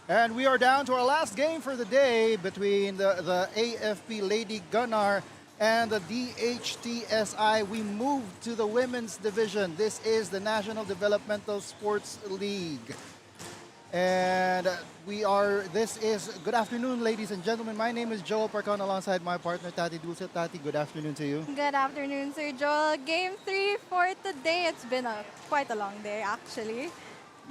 And we are down to our last game for the day between the AFP Lady Gunnar and the DHTSI. We move to the women's division. This is the National Developmental Sports League. And good afternoon, ladies and gentlemen. My name is Joel Parcon alongside my partner, Tati Dulce. Tati, good afternoon to you. Good afternoon, Sir Joel. Game 3 for today. It's been quite a long day, actually.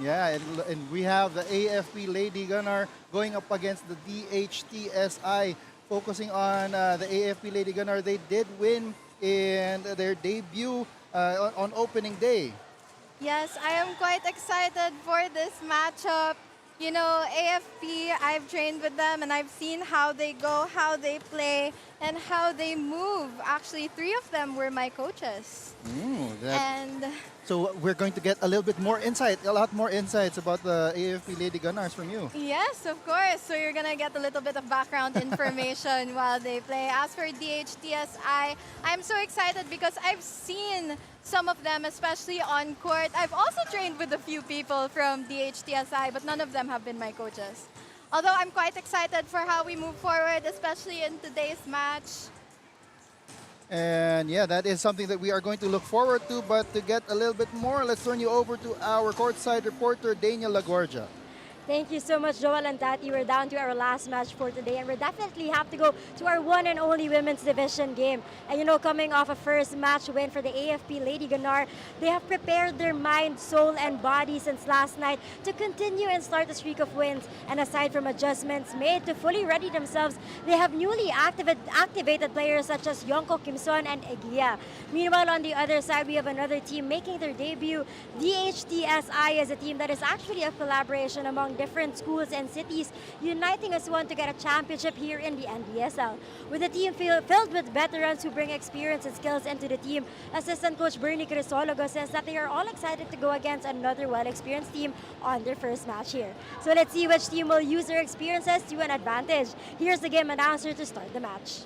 Yeah, and we have the AFP Lady Gunnar going up against the DHTSI. Focusing on the AFP Lady Gunnar, they did win in their debut on opening day. Yes, I am quite excited for this matchup. You know, AFP, I've trained with them and I've seen how they go, how they play, and how they move. Actually, 3 of them were my coaches. So we're going to get a little bit more insight, a lot more insights about the AFP Lady Gunnars from you. Yes, of course. So you're going to get a little bit of background information while they play. As for DHTSI, I'm so excited because I've seen some of them, especially on court. I've also trained with a few people from DHTSI, but none of them have been my coaches. Although I'm quite excited for how we move forward, especially in today's match. And yeah, that is something that we are going to look forward to. But to get a little bit more, let's turn you over to our courtside reporter, Daniel Laguardia. Thank you so much, Joel and Tati. We're down to our last match for today, and we definitely have to go to our one and only women's division game. And you know, coming off a first match win for the AFP Lady Gunnar, they have prepared their mind, soul, and body since last night to continue and start a streak of wins. And aside from adjustments made to fully ready themselves, they have newly activated players such as Yonko Kimson and Egia. Meanwhile, on the other side, we have another team making their debut. DHTSI is a team that is actually a collaboration among different schools and cities, uniting as one to get a championship here in the NDSL. With a team filled with veterans who bring experience and skills into the team, assistant coach Bernie Crisologo says that they are all excited to go against another well-experienced team on their first match here. So let's see which team will use their experiences to an advantage. Here's the game announcer to start the match.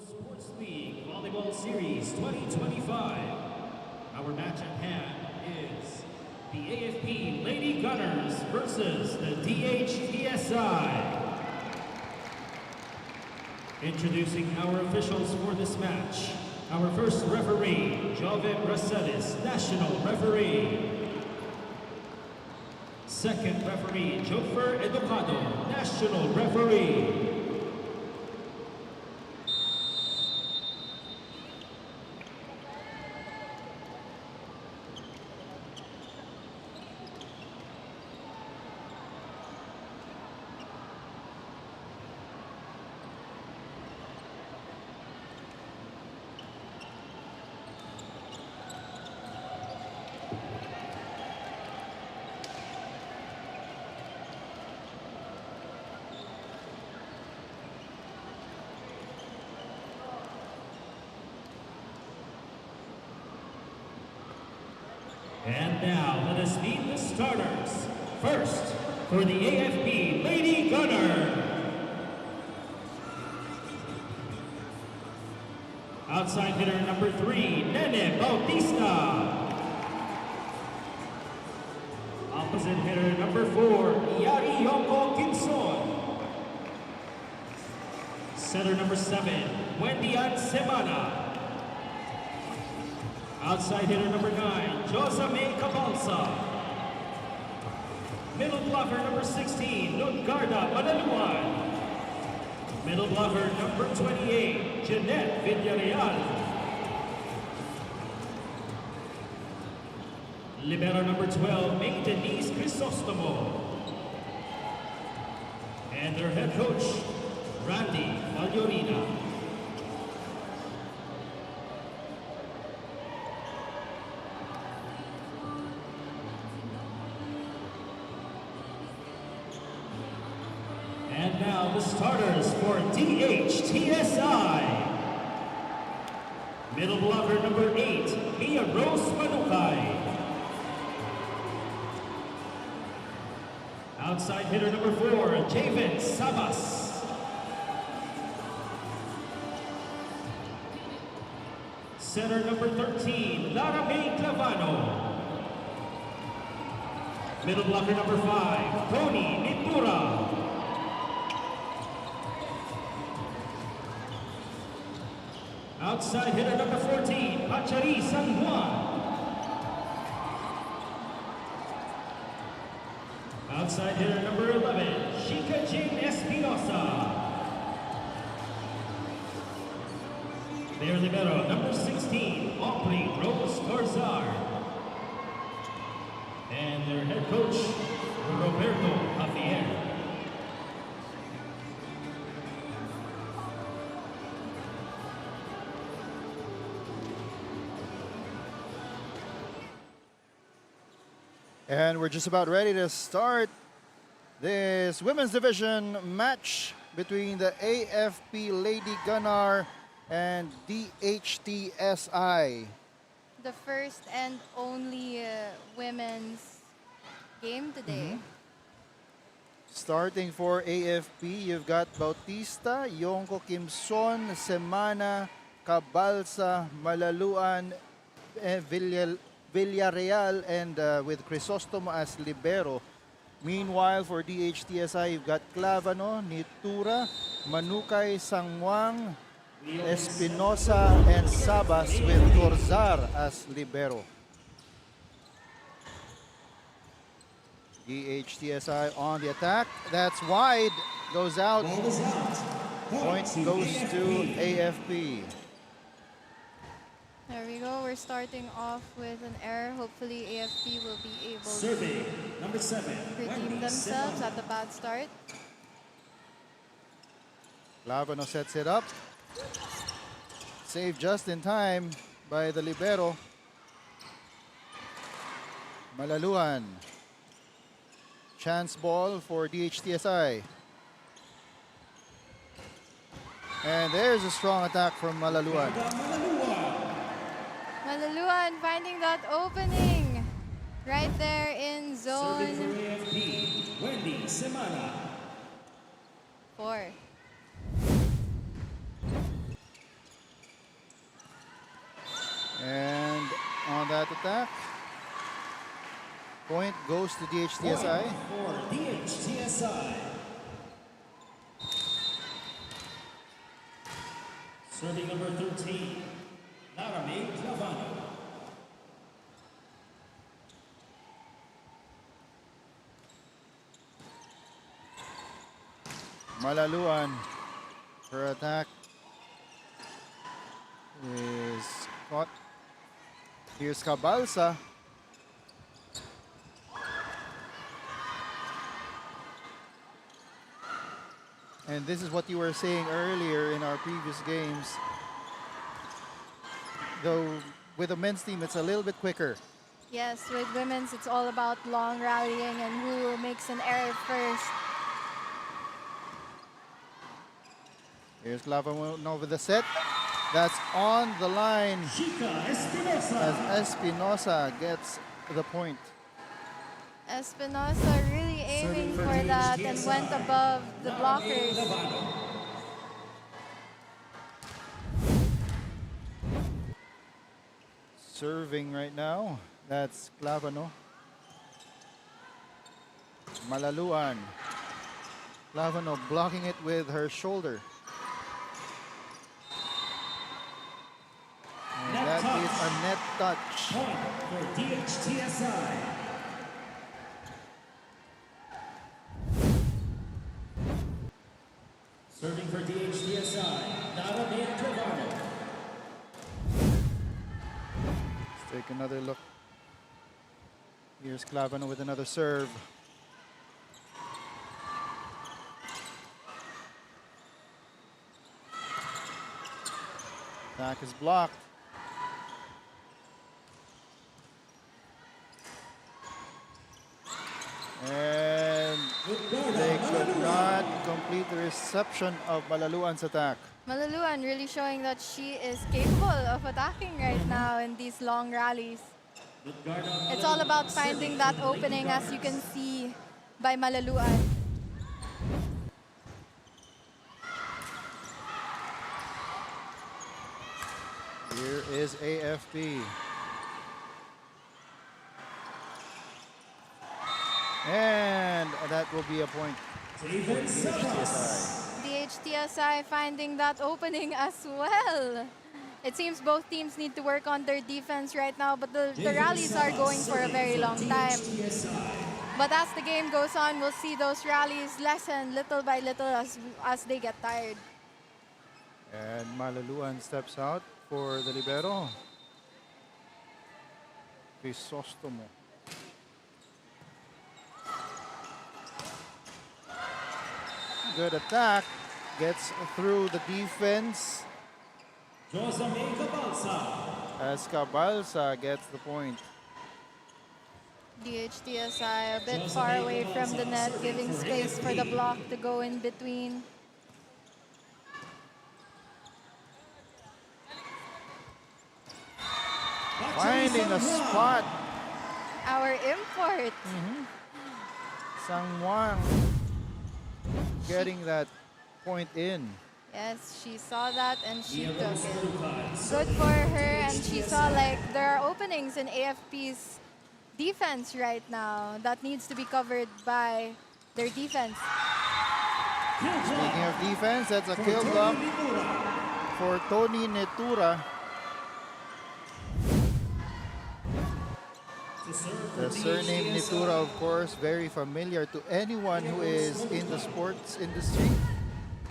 Sports League Volleyball Series 2025. Our match at hand is the AFP Lady Gunners versus the DHTSI. Introducing our officials for this match. Our first referee, Joven Racelis, National Referee. Second referee, Jofer Educado, National Referee. And now, let us meet the starters. First, for the AFP Lady Gunnar. Outside hitter number 3, Nene Bautista. Opposite hitter number 4, Yari Yonko Kinson. Setter number 7, Wendian Semana. Outside hitter number 9, Josame Cabalsa. Middle blocker number 16, Lutgarda Manaluan. Middle blocker number 28, Jeanette Villarreal. Libero number 12, May Denise Crisostomo. And their head coach, Randy Vallorina. And now the starters for DHTSI. Middle blocker number 8, Mia Rose Manukai. Outside hitter number 4, Javen Sabas. Center number 13, Lara May Clavano. Middle blocker number 5, Tony Nitura. Outside hitter number 14, Pachari San Juan. Outside hitter number 11, Shika Jane Espinosa. Their libero number 16, Aubrey Rose Corzar. And their head coach, Roberto Javier. And we're just about ready to start this women's division match between the AFP Lady Gunnar and DHTSI. The first and only women's game today. Starting for AFP, you've got Bautista, Yonko Kimson, Semana, Cabalsa, Malaluan, Villarreal, and with Crisostomo as libero. Meanwhile, for DHTSI, you've got Clavano, Nitura, Manukay, Sangwang, Espinosa, and Sabas with Corzar as libero. DHTSI on the attack. That's wide. Goes out. Point goes to AFP. There we go. We're starting off with an error. Hopefully AFP will be able Survey number 7, to redeem themselves at the bad start. Clavano sets it up. Saved just in time by the libero. Malaluan. Chance ball for DHTSI. And there's a strong attack from Malaluan. Malaluan finding that opening right there in Serving for zone AFP, Wendy Semana. 4. And on that attack, point goes to DHTSI. For DHTSI. Serving number 13, Laramie Clavano. Malaluan, her attack is caught. Here's Cabalsa. And this is what you were saying earlier in our previous games. Though with the men's team, it's a little bit quicker. Yes, with women's, it's all about long rallying and who makes an error first. Here's Clavano with the set. That's on the line Chica Espinosa. as Espinosa gets the point. Espinosa really aiming for that and went above the blockers. Serving right now, that's Clavano. Malaluan. Clavano blocking it with her shoulder. a net touch. Point for DHTSI. Serving for DHTSI, Nara Trevano. Let's take another look. Here's Clavano with another serve. Attack is blocked. And they could not complete the reception of Malaluan's attack. Malaluan really showing that she is capable of attacking right now in these long rallies. It's all about finding that opening, as you can see by Malaluan. Here is AFP. And that will be a point for DHTSI. DHTSI finding that opening as well. It seems both teams need to work on their defense right now, but the rallies are going for a very long time. But as the game goes on, we'll see those rallies lessen little by little as they get tired. And Malaluan steps out for the libero. Crisostomo. Good attack. Gets through the defense. As Cabalsa gets the point. DHTSI a bit far away from the net, giving space for the block to go in between. Finding a spot. Our import. Sangwang getting that point in. Yes, she saw that and she took it. Good for her, and she saw like there are openings in AFP's defense right now that needs to be covered by their defense. Speaking of defense, that's a kill block for Tony Netura. The surname Netura, of course, very familiar to anyone who is in the sports industry,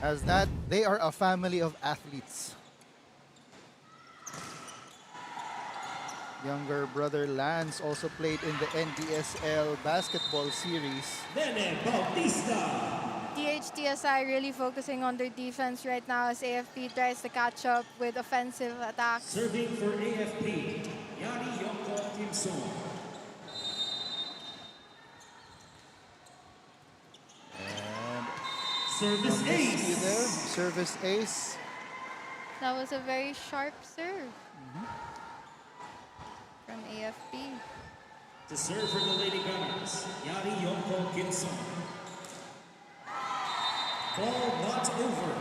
as that they are a family of athletes. Younger brother Lance also played in the NDSL basketball series. DHTSI really focusing on their defense right now as AFP tries to catch up with offensive attacks. Serving for AFP, Yari Yoko Kimson. And Service ace. there, service ace. That was a very sharp serve from AFP. To serve for the Lady Gunners, Yari Yoko Kimson. Ball not over.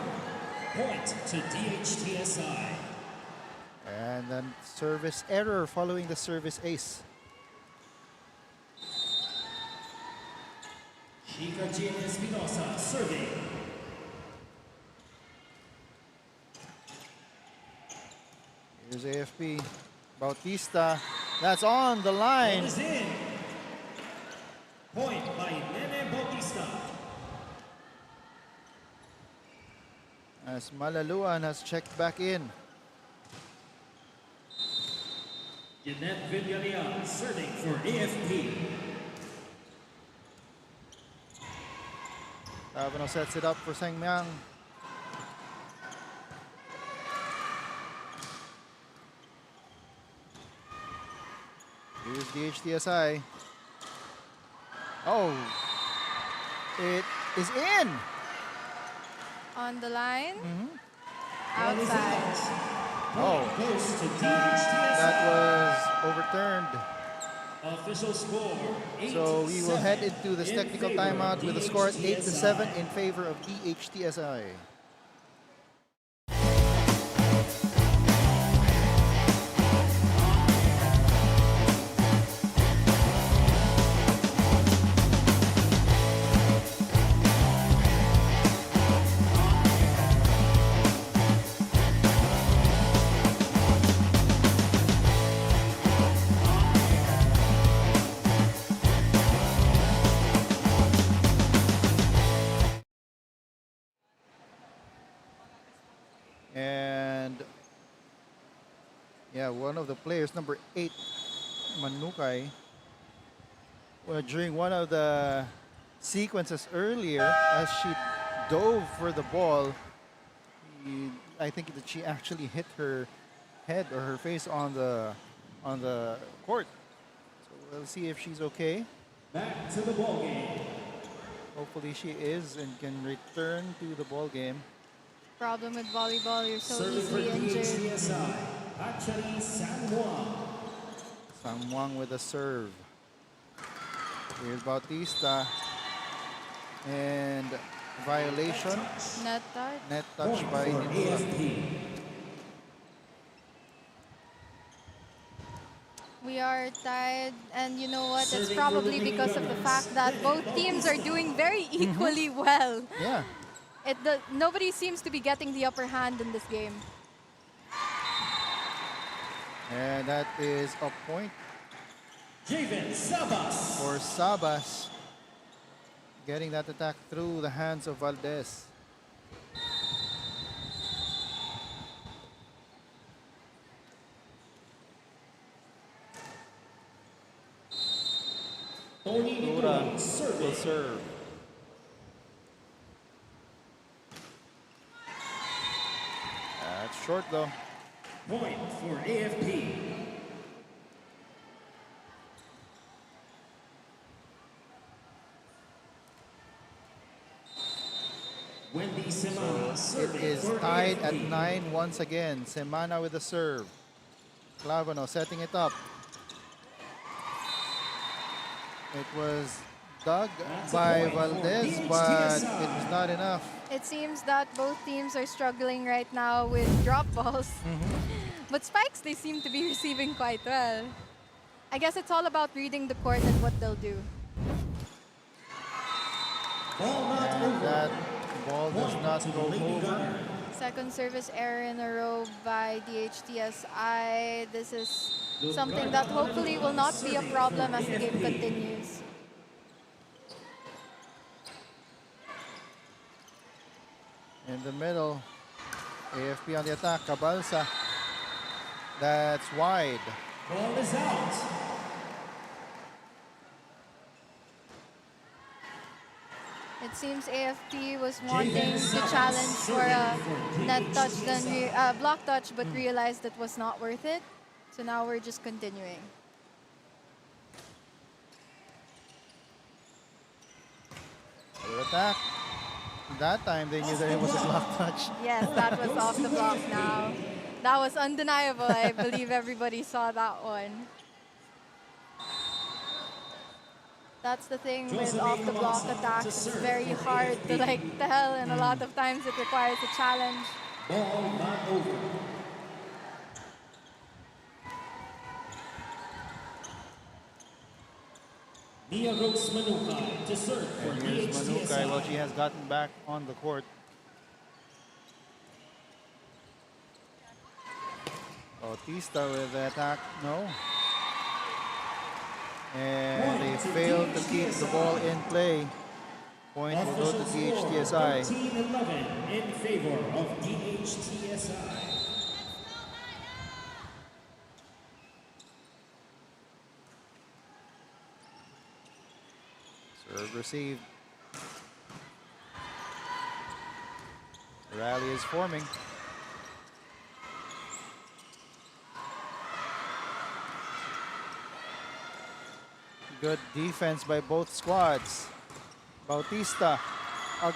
Point to DHTSI. And then service error following the service ace. Chica Jean Espinosa serving. Here's AFP. Bautista. That's on the line. Ball is in. Point by Nene Bautista. As Malaluan has checked back in. Jeanette Villarreal serving for AFP. Clavano sets it up for Sengmyang. Here's DHTSI. Oh, it is in. On the line. Outside. Oh, Goes to DHTSI. that was overturned. Official score. So we will 8-7 head into this in technical favor of timeout with a score at 8-7 DHTSI. in favor of DHTSI. Yeah, one of the players, number 8, Manukay, during one of the sequences earlier, as she dove for the ball, I think that she actually hit her head or her face on the court. So we'll see if she's okay. Back to the ball game. Hopefully she is and can return to the ball game. Problem with volleyball, you're so Serving for easily injured. DHTSI, Achari Sanwang. Sangwang with a serve. Here's Bautista. And violation. Net touch. Net touch Point by for Nimura. AFP. We are tied, and you know what? It's Serving probably for the because of the Gunners. fact that both teams are doing very equally well. Yeah. Nobody seems to be getting the upper hand in this game. And that is a point Javen Sabas. for Sabas. Getting that attack through the hands of Valdez. Tony Nimura Nicola will serving. serve. That's short though. Point for AFP. Wendy Semana It serving is for tied at AFP. 9 once again. Semana with the serve. Clavano setting it up. It was dug That's a by point for Valdez, DHTSI. but it was not enough. It seems that both teams are struggling right now with drop balls. But spikes, they seem to be receiving quite well. I guess it's all about reading the court and what they'll do. Ball not And over. that ball does Point not to the go Lady over. Gunners. Second service error in a row by DHTSI. This is something that hopefully will not be a problem as the game continues. In the middle, AFP on the attack. Cabalsa. That's wide. Ball is out. It seems AFP was wanting to challenge for a net touch, then block touch, but realized it was not worth it. So now we're just continuing. Another attack. That time they knew that it was a block touch. Yes, that was off the block now. That was undeniable. I believe everybody saw that one. That's the thing with off the block attacks. It's very hard to tell, and a lot of times it requires a challenge. Ball not over. Mia Rose Manukay to serve for And here's Manukay. Well, she DHTSI. has gotten back on the court. Bautista with the attack. No. And they failed to keep the ball in play. Point will go to DHTSI. 13-11 in favor of DHTSI. Serve received. The rally is forming. Good defense by both squads. Bautista, a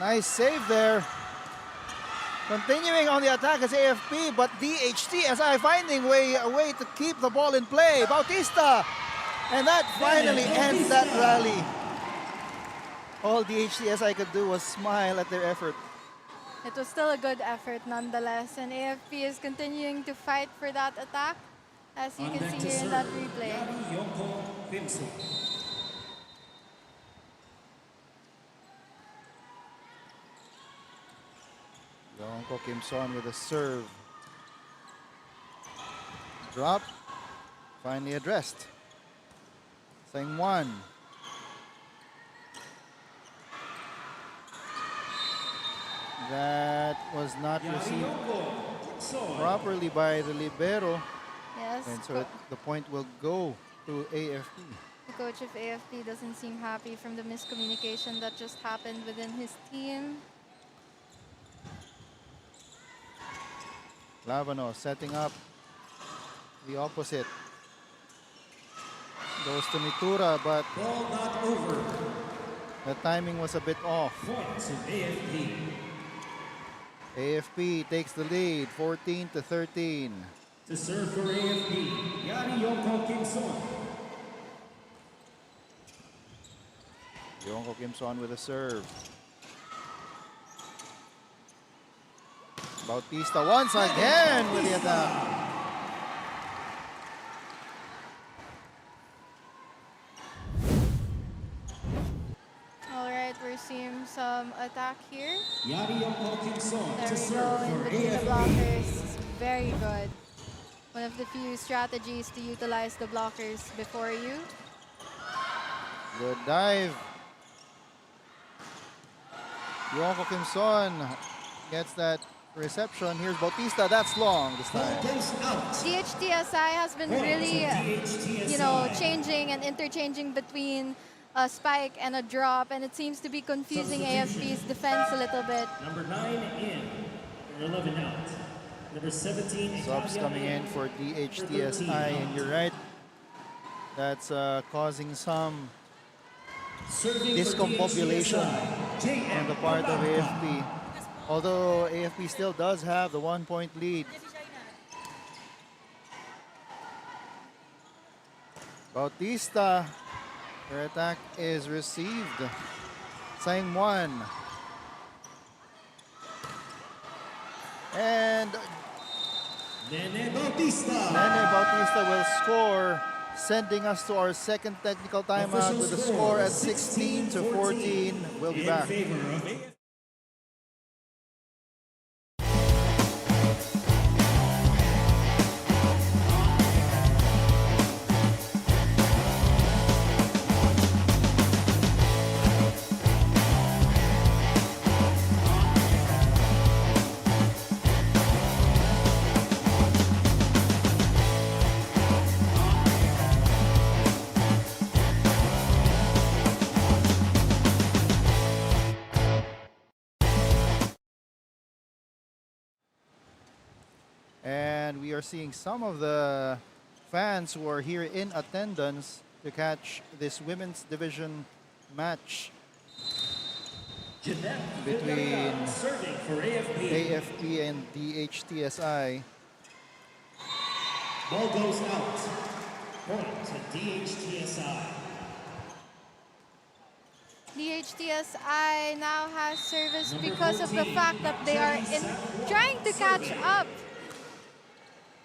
nice save there. Continuing on the attack is AFP, but DHTSI finding a way to keep the ball in play. Bautista, and that finally ends that rally. All DHTSI could do was smile at their effort. It was still a good effort nonetheless, and AFP is continuing to fight for that attack, as you can see here in that replay. Yoko Bimson. Yonko Kimson with a serve. Drop. Finally addressed. Sangwan. That was not received. Yoko properly by the libero. Yes. And so the point will go to AFP. The coach of AFP doesn't seem happy from the miscommunication that just happened within his team. Lavano setting up the opposite. Goes to Mitura, but Ball not over. the timing was a bit off. Point to AFP. AFP takes the lead, 14-13. To serve for AFP, Yari Yoko Kimson. Yonko Kimson with a serve. Bautista once again with the attack. Alright, we're seeing some attack here. Yari Yoko Kimson There to we go, serve in for between the AFP. blockers. Very good. One of the few strategies to utilize the blockers before you. Good dive. Yonko Kimson gets that reception. Here's Bautista. That's long this time. Goes out. DHTSI has been Point to really, DHTSI. changing and interchanging between a spike and a drop, and it seems to be confusing AFP's defense a little bit. Number 9 in, or 11 out. Number 17. Subs coming in for DHTSI, and you're right. That's causing some Serving for discombobulation DHTSI, on the part of AFP. Although AFP still does have the 1-point lead. Bautista, her attack is received. Same one. And Nene Bautista. Nene Bautista will score, sending us to our second technical timeout with a score at 16-14. We'll be back. In favor of AFP. And we are seeing some of the fans who are here in attendance to catch this women's division match Jeanette between Villarreal serving for AFP. AFP and DHTSI. Ball goes out. Point to DHTSI. DHTSI now has service Number because of the 14, fact that they are trying to catch serving. up.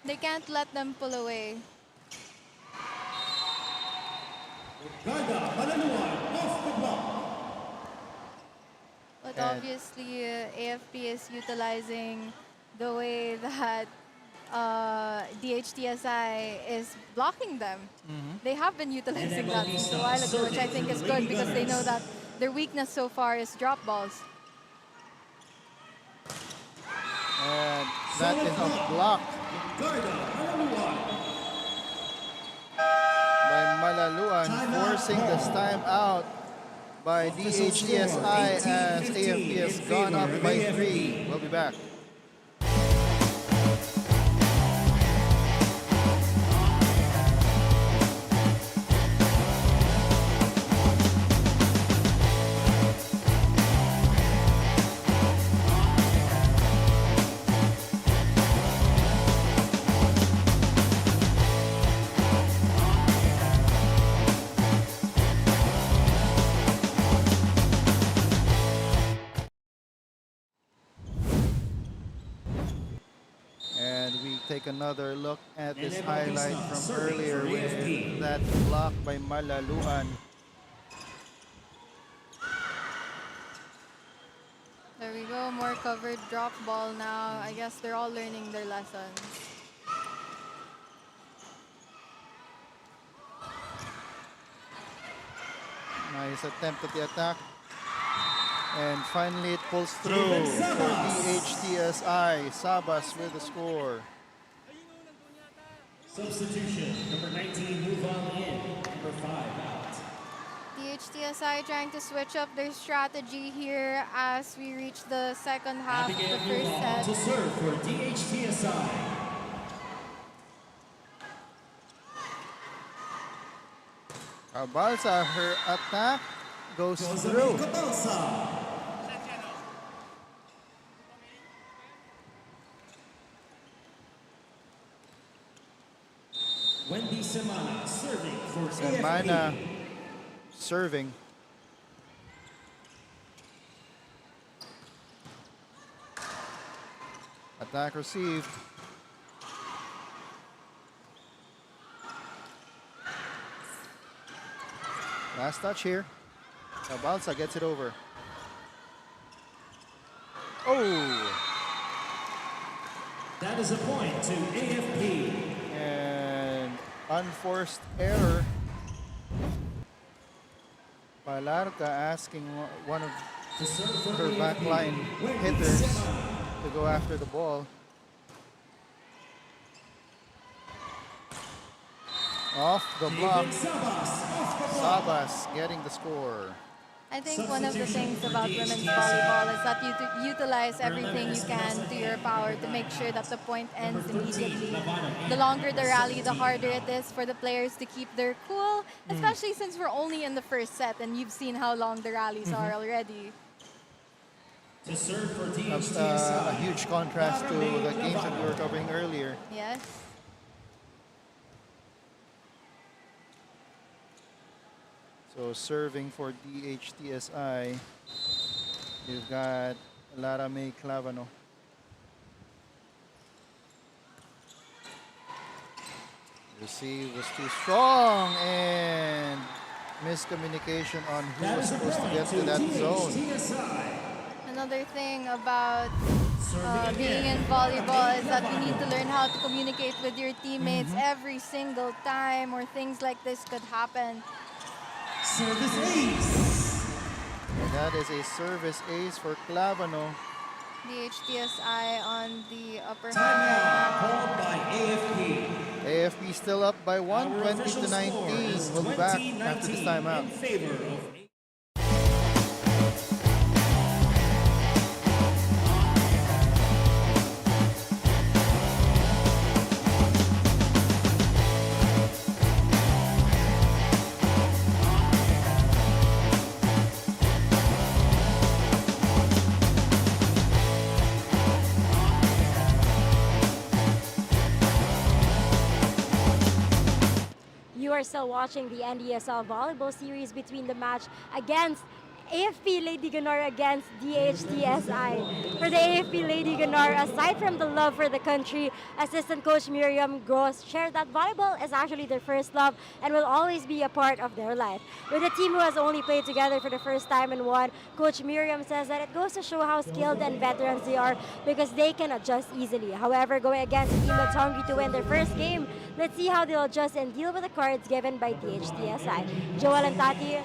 They can't let them pull away. Garda Malanuan off the block. But And- obviously, AFP is utilizing the way that DHTSI is blocking them. They have been utilizing that a while ago, which I think is good because they know that their weakness so far is drop balls. And that is a block Garda Malanuan. by Malaluan, forcing this time out by DHTSI as AFP has gone up by 3. We'll be back. And we take another look at this highlight from earlier with that block by Malaluan. There we go, more covered drop ball now. I guess they're all learning their lessons. Nice attempt at the attack. And finally it pulls through for DHTSI. Sabas with the score. Substitution, number 19, move on in. Number 5 out. DHTSI trying to switch up their strategy here as we reach the second half of the first set. To serve for DHTSI. Balsa, her attack goes through. Wendy Semana serving for Semana AFP. serving. Attack received. Last touch here. Balsa gets it over. Oh! That is a point to AFP. And unforced error. Palarca asking one of To serve for her AFP, backline Wendy hitters Semana. to go after the ball. Off the block. David Sabas off the block. Sabas getting the score. I think one of the things about women's volleyball is that you utilize everything you can to your power to make sure that the point ends immediately. The longer the rally, the harder it is for the players to keep their cool, especially since we're only in the first set and you've seen how long the rallies are already. To serve for A DHTSI. huge contrast to the games that we were covering earlier. Yes. So serving for DHTSI, you've got Lara May Clavano. Receive was too strong and miscommunication on who That was is a supposed to point get to to that zone. DHTSI. Another thing about Serving being again. in volleyball is that you need to learn how to communicate with your teammates every single time, or things like this could happen. Service ace. And that is a service ace for Clavano. DHTSI on the upper Timeout hand. called by AFP. AFP still up by one, Our 20 official to score 19. is We'll be back after this 20-19 timeout. in favor of You are still watching the NDSL volleyball series between the match against AFP Lady Gunnar against DHTSI. For the AFP Lady Gunnar, aside from the love for the country, assistant coach Miriam Gross shared that volleyball is actually their first love and will always be a part of their life. With a team who has only played together for the first time and won, Coach Miriam says that it goes to show how skilled and veterans they are because they can adjust easily. However, going against a team that's hungry to win their first game, let's see how they'll adjust and deal with the cards given by DHTSI. Joel and Tati.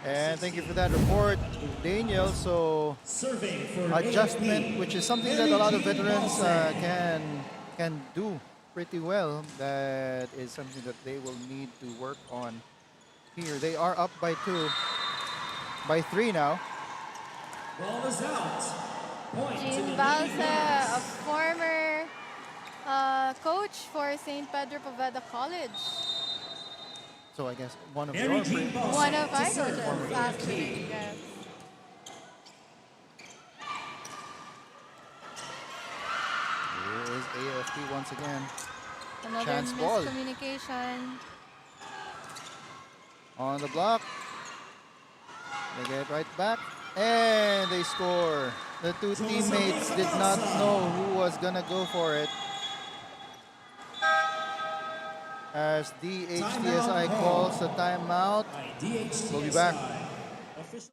And thank you for that report, Daniel. So serving for adjustment, AFP. which is something that a lot of veterans can do pretty well. That is something that they will need to work on here. They are up by three now. Ball is out. Point to the Jean Lady Balsa, a Gunners. former coach for St. Pedro Poveda College. So I guess one of Mary your Jean Balsa One of to our serve coaches, for actually. AFP. Yes. Here is AFP once again. Another Chance ball. miscommunication. On the block. They get right back. And they score. The two teammates did not know who was gonna go for it. As DHTSI calls the timeout. By DHTSI. We'll be back. Official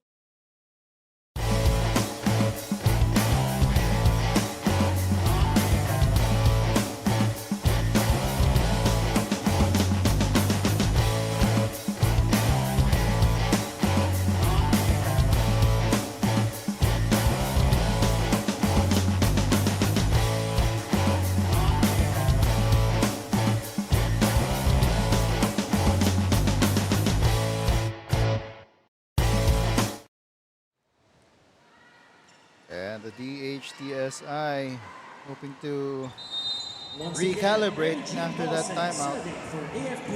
And the DHTSI hoping to Once recalibrate again, after that timeout. serving for AFP.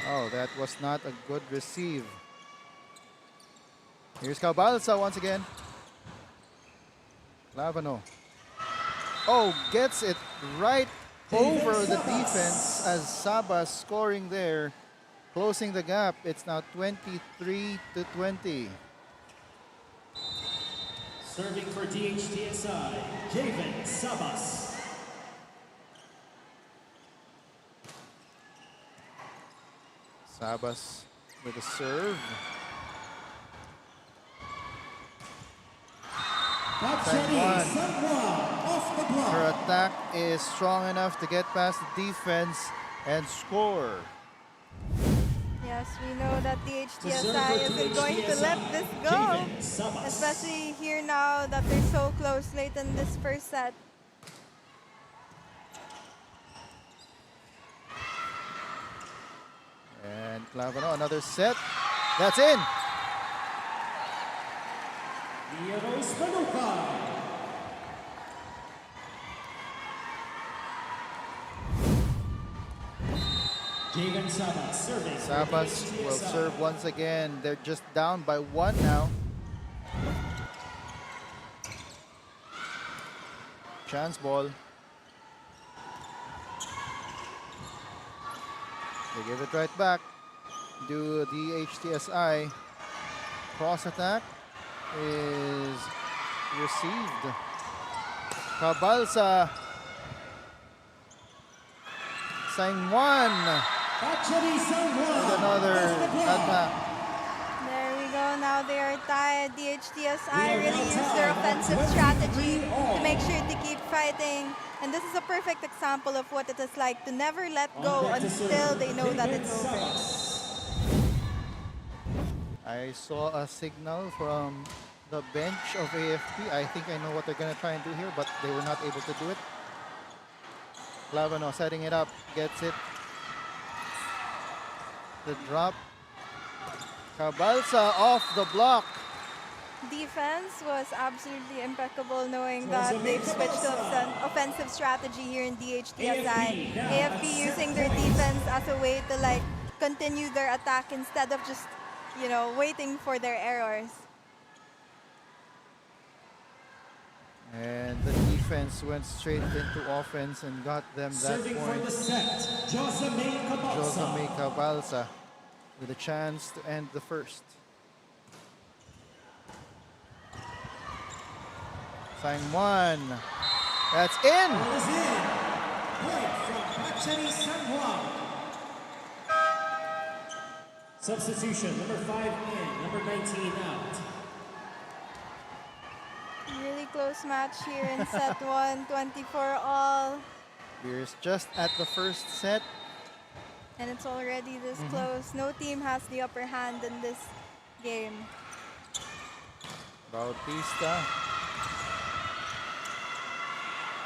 Oh, that was not a good receive. Here's Cabalsa once again. Lavano. Oh, gets it right over the defense as Sabas scoring there, closing the gap. It's now 23-20. Serving for DHTSI, Javen Sabas. Sabas with a serve. Her attack is strong enough to get past the defense and score. Yes, we know that the HTSI isn't going to let this go, especially here now that they're so close late in this first set. And Clavano, another set. That's in. Javen Sabas serving. Sabas will serve once again. They're just down by one now. Chance ball. They give it right back. Do the HTSI. Cross attack is received. Cabalsa. Sang one. And another attack. There we go, now they are tied. The HTSI really used their offensive strategy to make sure to keep fighting. And this is a perfect example of what it is like to never let go until they know that it's over. I saw a signal from the bench of AFP. I think I know what they're going to try and do here, but they were not able to do it. Lavano setting it up, gets it. The drop. Cabalsa off the block. Defense was absolutely impeccable, knowing that they've switched to offensive strategy here in DHTSI. AFP using their defense as a way to like continue their attack instead of just, you know, waiting for their errors. And the defense went straight into offense and got them that Serving for the point. set, Josame Cabalsa with a chance to end the first. Sang one. That's in. Point from Pachani San Juan. Substitution, number 5 in, number 19 out. Really close match here in set 1, 24-all. We're just at the first set. And it's already this close. No team has the upper hand in this game. Bautista.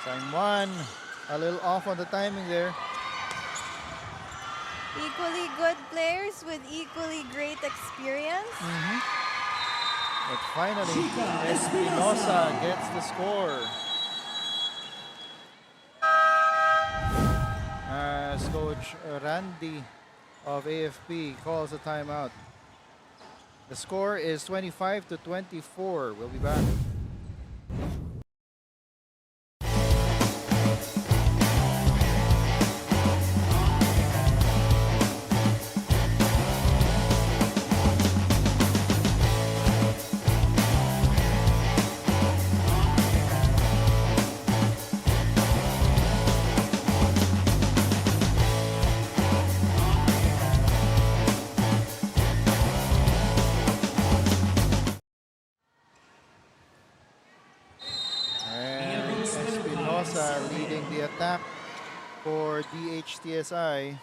Sang one. A little off on the timing there. Equally good players with equally great experience. But finally, Espinosa gets the score. As Coach Randy of AFP calls a timeout. The score is 25-24. We'll be back. Leading the attack for DHTSI.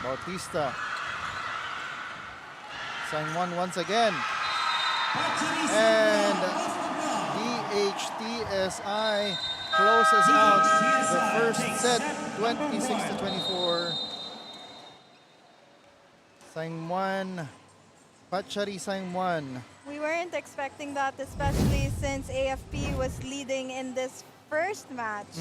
Bautista. Sang one once again. And DHTSI closes out the first set, 26-24. Sangwan, Pachari Sangwan. We weren't expecting that, especially since AFP was leading in this first match.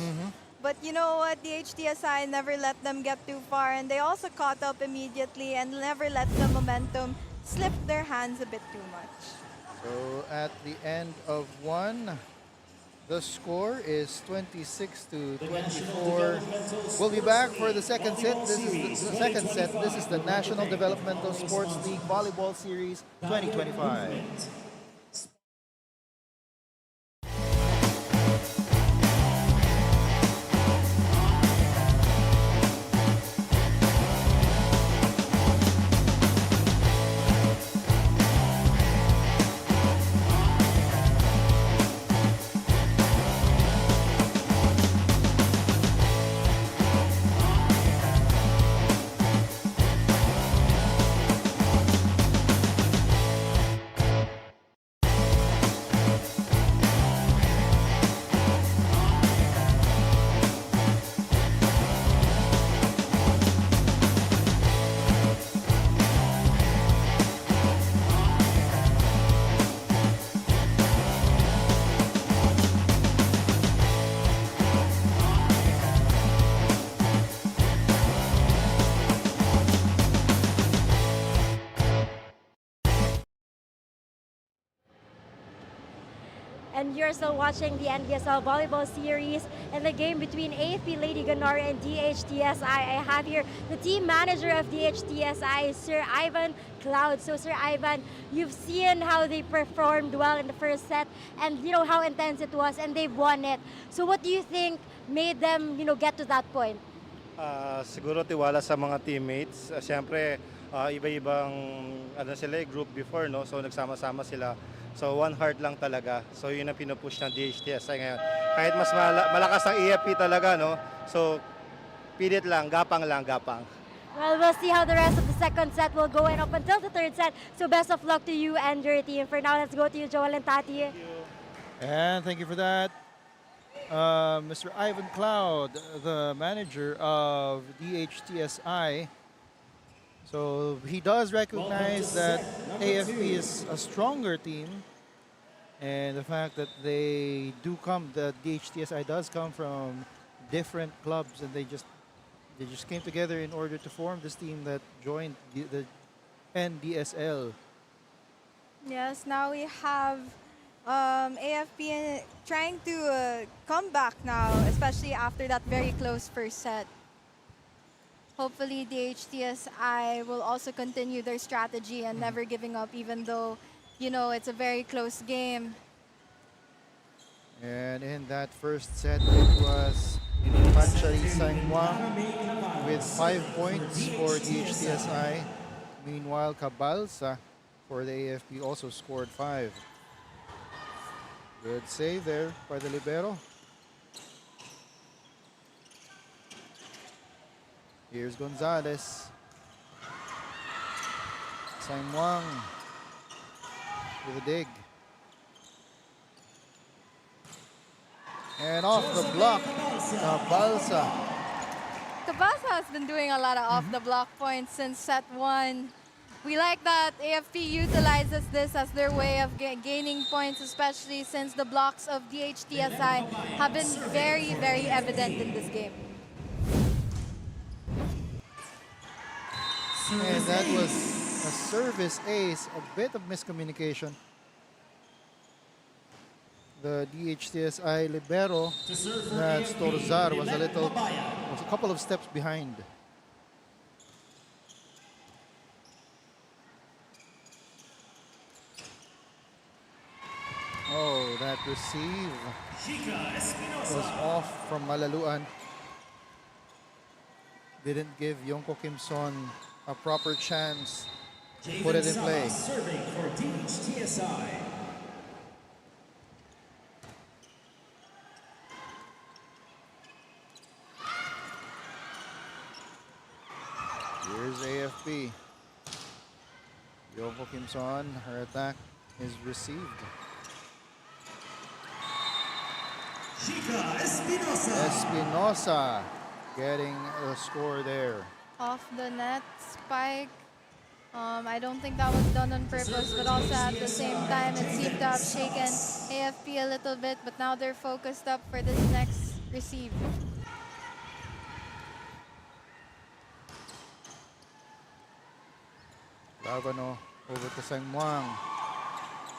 But you know what? The DHTSI never let them get too far, and they also caught up immediately and never let the momentum slip their hands a bit too much. So at the end of one, the score is 26-24. We'll be back for the second set. This is the second set. This is the National Developmental Sports League Volleyball Series 2025. And you're still watching the NDSL Volleyball Series and the game between AFP Lady Ganar and DHTSI. I have here the team manager of DHTSI, Sir Ivan Cloud. So Sir Ivan, you've seen how they performed well in the first set and you know how intense it was and they've won it. So what do you think made them get to that point? Siguro tiwala sa mga teammates. Siyempre, iba-ibang sila, group before, no? So nagsama-sama sila. So one heart lang talaga. So yun ang pinupush ng DHTSI ngayon. Kahit mas malakas ang AFP talaga, no? So pilit lang, gapang lang, gapang. Well, we'll see how the rest of the second set will go and up until the third set. So best of luck to you and your team. For now, let's go to you, Joel and Tati. Thank you. And thank you for that. Mr. Ivan Cloud, the manager of DHTSI. So he does recognize that AFP is a stronger team, and the fact that the DHTSI does come from different clubs, and they just came together in order to form this team that joined the NDSL. Yes, now we have AFP trying to come back now, especially after that very close first set. Hopefully, the DHTSI will also continue their strategy and never giving up, even though, it's a very close game. And in that first set, it was Panchari Sangwang with 5 points for DHTSI. Meanwhile, Cabalsa for the AFP also scored 5. Good save there by the libero. Here's Gonzalez. Sangwang with a dig. And off the block, Cabalsa. Cabalsa has been doing a lot of off-the-block points since set 1. We like that AFP utilizes this as their way of gaining points, especially since the blocks of DHTSI have been very, very evident in this game. And that was a service ace, a bit of miscommunication. The DHTSI libero, that Storzar, was a couple of steps behind. Oh, that receive was off from Malaluan. Didn't give Yonko Kimson a proper chance to put it in play. Serving for DHTSI. Here's AFP. Yonko Kimson, her attack is received. Espinosa getting a score there. Off the net spike. I don't think that was done on purpose, but also at the same time, it seemed to have shaken AFP a little bit, but now they're focused up for this next receive. Lavano over to Sangmuang.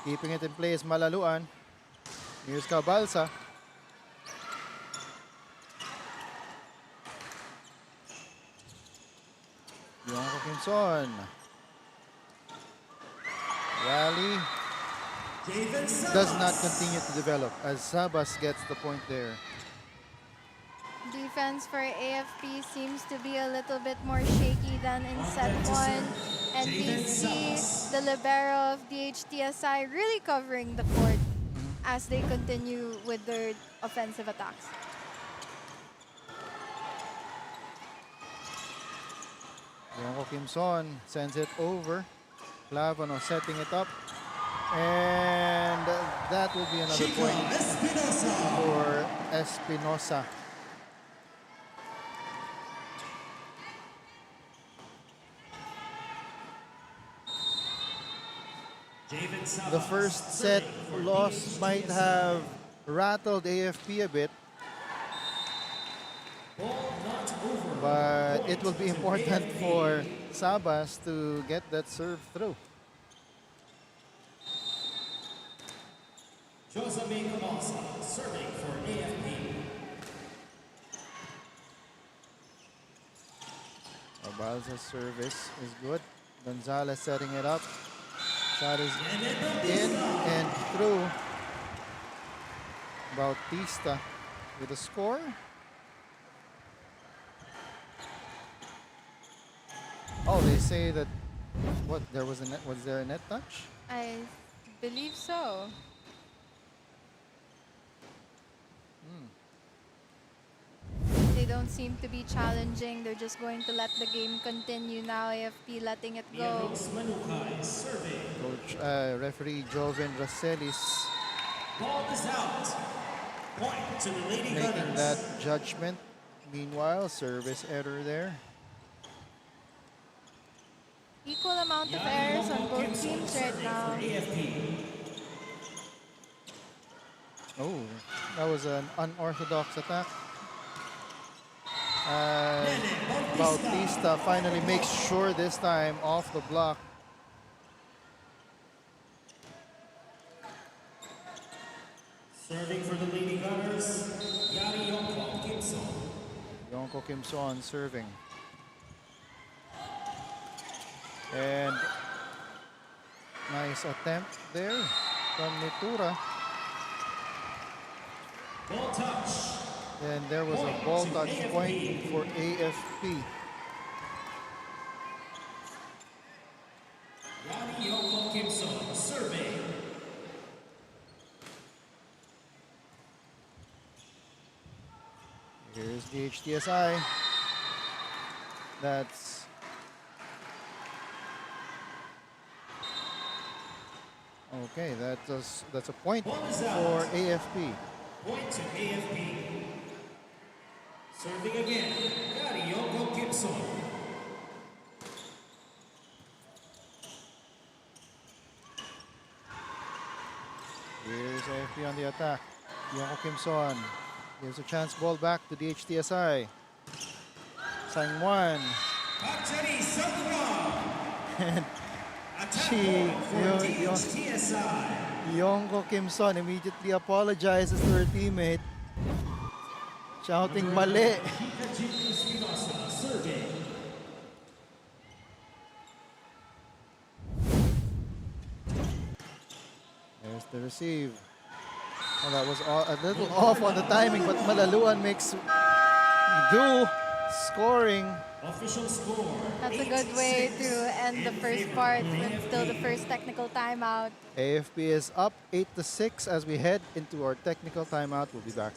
Keeping it in place, Malaluan. Here's Cabalsa. Yonko Kimson. Rally does not continue to develop as Sabas gets the point there. Defense for AFP seems to be a little bit more shaky than in set 1. And we see the libero of DHTSI really covering the court as they continue with their offensive attacks. Yonko Kimson sends it over. Clavano setting it up. And that will be another point for Espinosa. The first set loss might have rattled AFP a bit, but it will be important for Sabas to get that serve through. Josemaine Cabalsa serving for AFP. Cabalsa's service is good. Gonzalez setting it up. Shot is in and through. Bautista with a score. Oh, they say that what there was a net, was there a net touch? I believe so. They don't seem to be challenging. They're just going to let the game continue now. AFP letting it go. Coach, referee Joven Racelis Ball is out. Point to the Lady making Gunners. that judgment. Meanwhile, service error there. Equal amount of errors on both teams right now. Oh, that was an unorthodox attack. Bautista finally makes sure this time off the block. Serving for the Lady Gunners, Yonko Kimson. Yonko Kimson serving. And nice attempt there from Nitura. Ball touch. And there was a ball touch point for AFP. Yonko Kimson serving. Here's DHTSI. That's okay. That's a point for AFP. Point to AFP. Serving again, Yonko Kimson. Here's AFP on the attack. Yonko Kimson gives a chance ball back to DHTSI. Sangmuan. Actually, Sangmuan. And DHTSI. Yonko Kimson immediately apologizes to her teammate, shouting mali. There's the receive. Well, that was a little off on the timing, but Malaluan makes do scoring. Official score. That's a good way to end the first part until the first technical timeout. AFP is up 8-6 as we head into our technical timeout. We'll be back.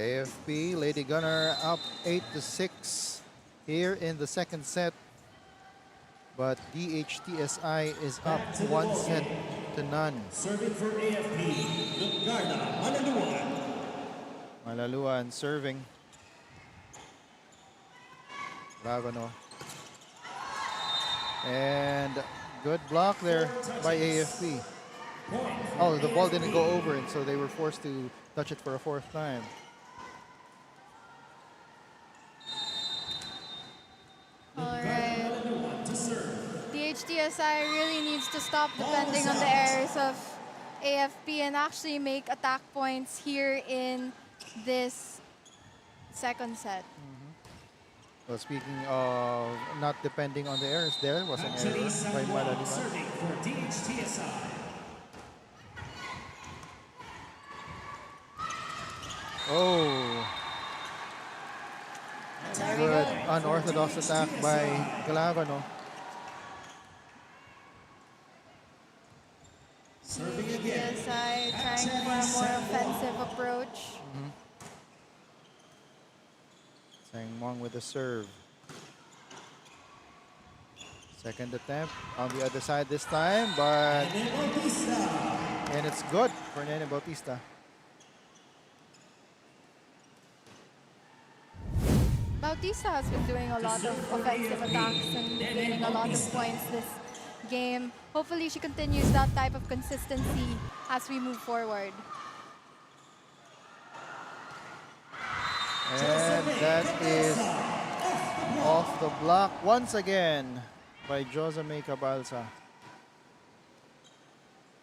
AFP Lady Gunner up 8-6 here in the second set. But DHTSI is up 1-0. Serving for AFP, Garda Malaluan. Malaluan serving. Ravano. And good block there by AFP. Oh, the ball didn't go over, and so they were forced to touch it for a fourth time. Alright. DHTSI really needs to stop depending on the errors of AFP and actually make attack points here in this second set. Well, speaking of not depending on the errors, there was an error by Malaluan. Serving for DHTSI. Oh. Good unorthodox attack by Galavano. DHTSI trying for a more offensive approach. Sang Mong with the serve. Second attempt on the other side this time, but and it's good for Nene Bautista. Bautista has been doing a lot of offensive attacks and gaining a lot of points this game. Hopefully she continues that type of consistency as we move forward. And that is off the block once again by Josame Cabalsa.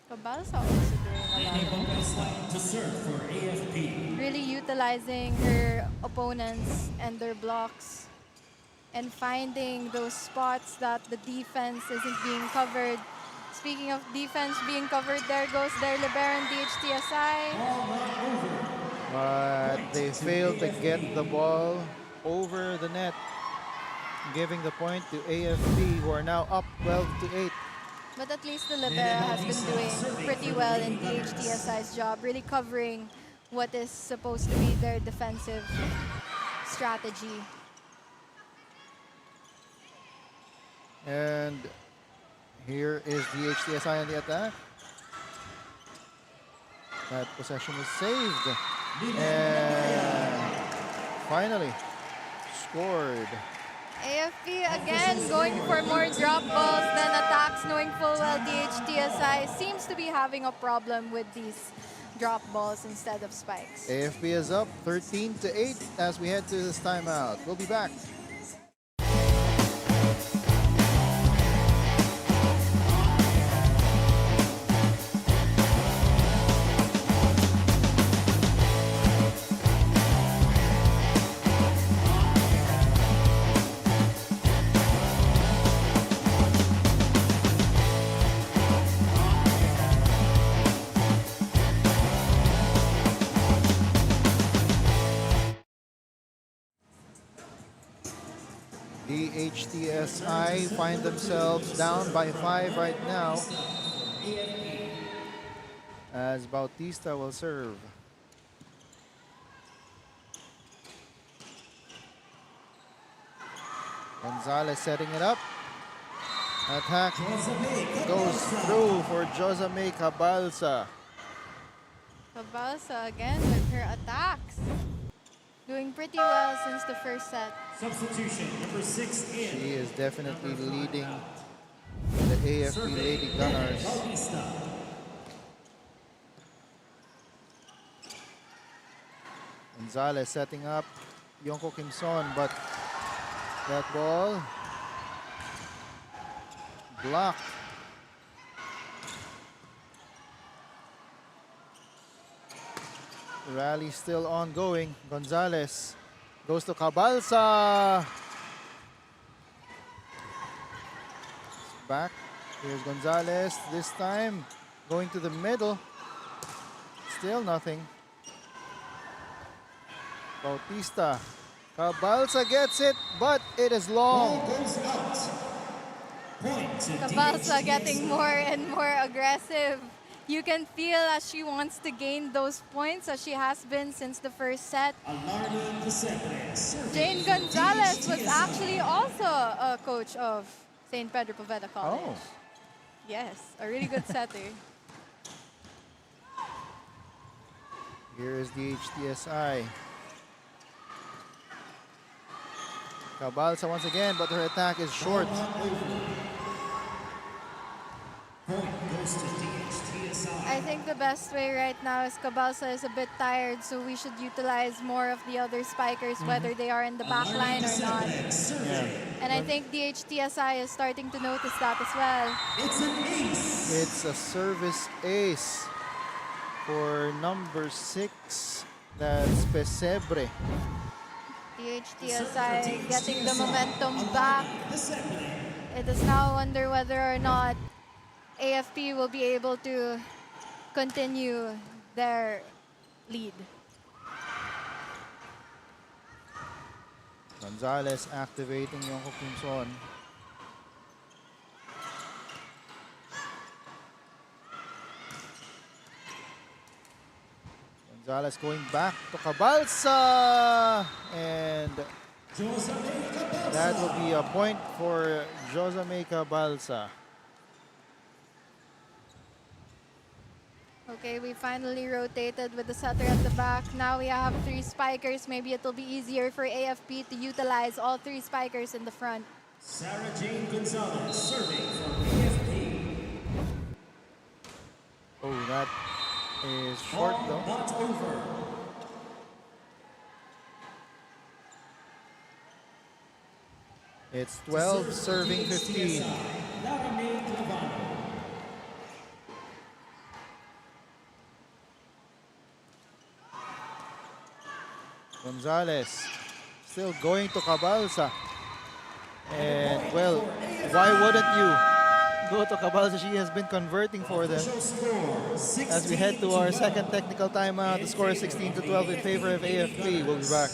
Cabalsa also doing a lot To serve for AFP. really utilizing her opponents and their blocks and finding those spots that the defense isn't being covered. Speaking of defense being covered, there goes their libero and DHTSI. But they failed to get the ball over the net, giving the point to AFP, who are now up 12-8. But at least the libero has been doing pretty well in DHTSI's job, really covering what is supposed to be their defensive strategy. And here is DHTSI on the attack. That possession is saved. And finally scored. AFP again going for more drop balls than attacks, knowing full well DHTSI seems to be having a problem with these drop balls instead of spikes. AFP is up 13-8 as we head to this timeout. We'll be back. DHTSI find themselves down by 5 right now as Bautista will serve. Gonzalez setting it up. Attack goes through for Josame Cabalsa. Cabalsa again with her attacks. Doing pretty well since the first set. Substitution, number 6 in. She is definitely leading the AFP Lady Gunners. Gonzalez setting up Yonko Kimson, but that ball blocked. The rally still ongoing. Gonzalez goes to Cabalsa. Back. Here's Gonzalez. This time going to the middle. Still nothing. Bautista. Cabalsa gets it, but it is long. Cabalsa getting more and more aggressive You can feel as she wants to gain those points as she has been since the first set. Jane Gonzalez was actually also a coach of St. Pedro Poveda College. Oh. Yes, a really good setter. Here is DHTSI. Cabalsa once again, but her attack is short. I think the best way right now is Cabalsa is a bit tired, so we should utilize more of the other spikers, whether they are in the back line or not. Yeah. And I think DHTSI is starting to notice that as well. It's a service ace for number 6. That's Pesebre. DHTSI getting the momentum back. It is now wonder whether or not AFP will be able to continue their lead. Gonzalez activating Yonko Kimson. Gonzalez going back to Cabalsa. And that will be a point for Josame Cabalsa. Okay, we finally rotated with the setter at the back. Now we have 3 spikers. Maybe it'll be easier for AFP to utilize all 3 spikers in the front. Sarah Jane Gonzalez serving for AFP. Oh, that is short though. Not over. It's 12 serving 15. Gonzalez still going to Cabalsa. And well, why wouldn't you go to Cabalsa? She has been converting for them. As we head to our second technical timeout, the score is 16-12 in favor of AFP. We'll be back.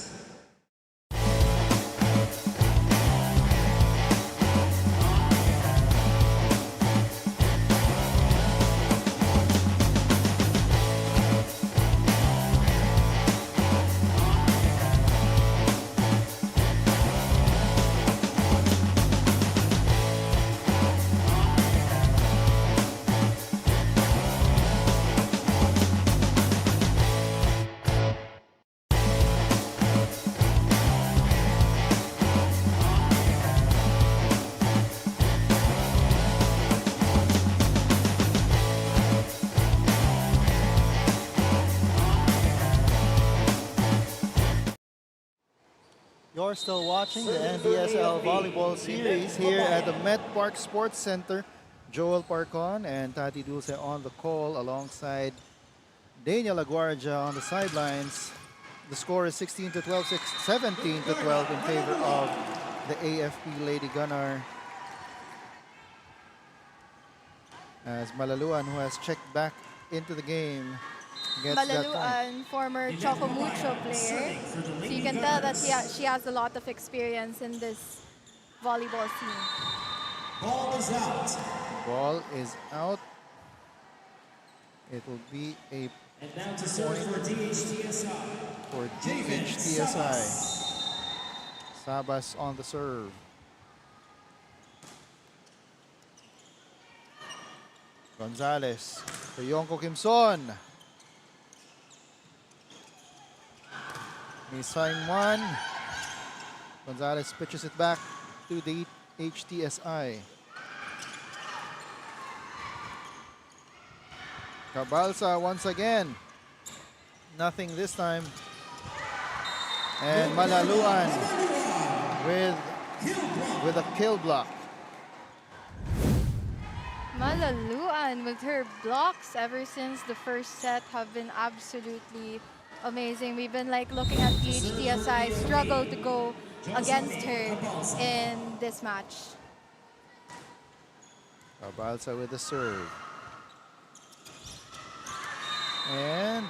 You're still watching the NDSL Volleyball Series here at the Met Park Sports Center. Joel Parcon and Tati Dulce on the call alongside Daniel Aguardia on the sidelines. The score is 16-12, 17-12 in favor of the AFP Lady Gunnar. As Malaluan, who has checked back into the game, gets that point. Malaluan, former Choco Mucho player. So you can tell that she has a lot of experience in this volleyball scene. Ball is out. Ball is out. It will be a And now to serve for DHTSI. for DHTSI. Sabas on the serve. Gonzalez for Yonko Kimson. Misime one. Gonzalez pitches it back to the HTSI. Cabalsa once again. Nothing this time. And Malaluan with a kill block. Malaluan with her blocks ever since the first set have been absolutely amazing. We've been like looking at DHTSI struggle to go against her in this match. Cabalsa with the serve. And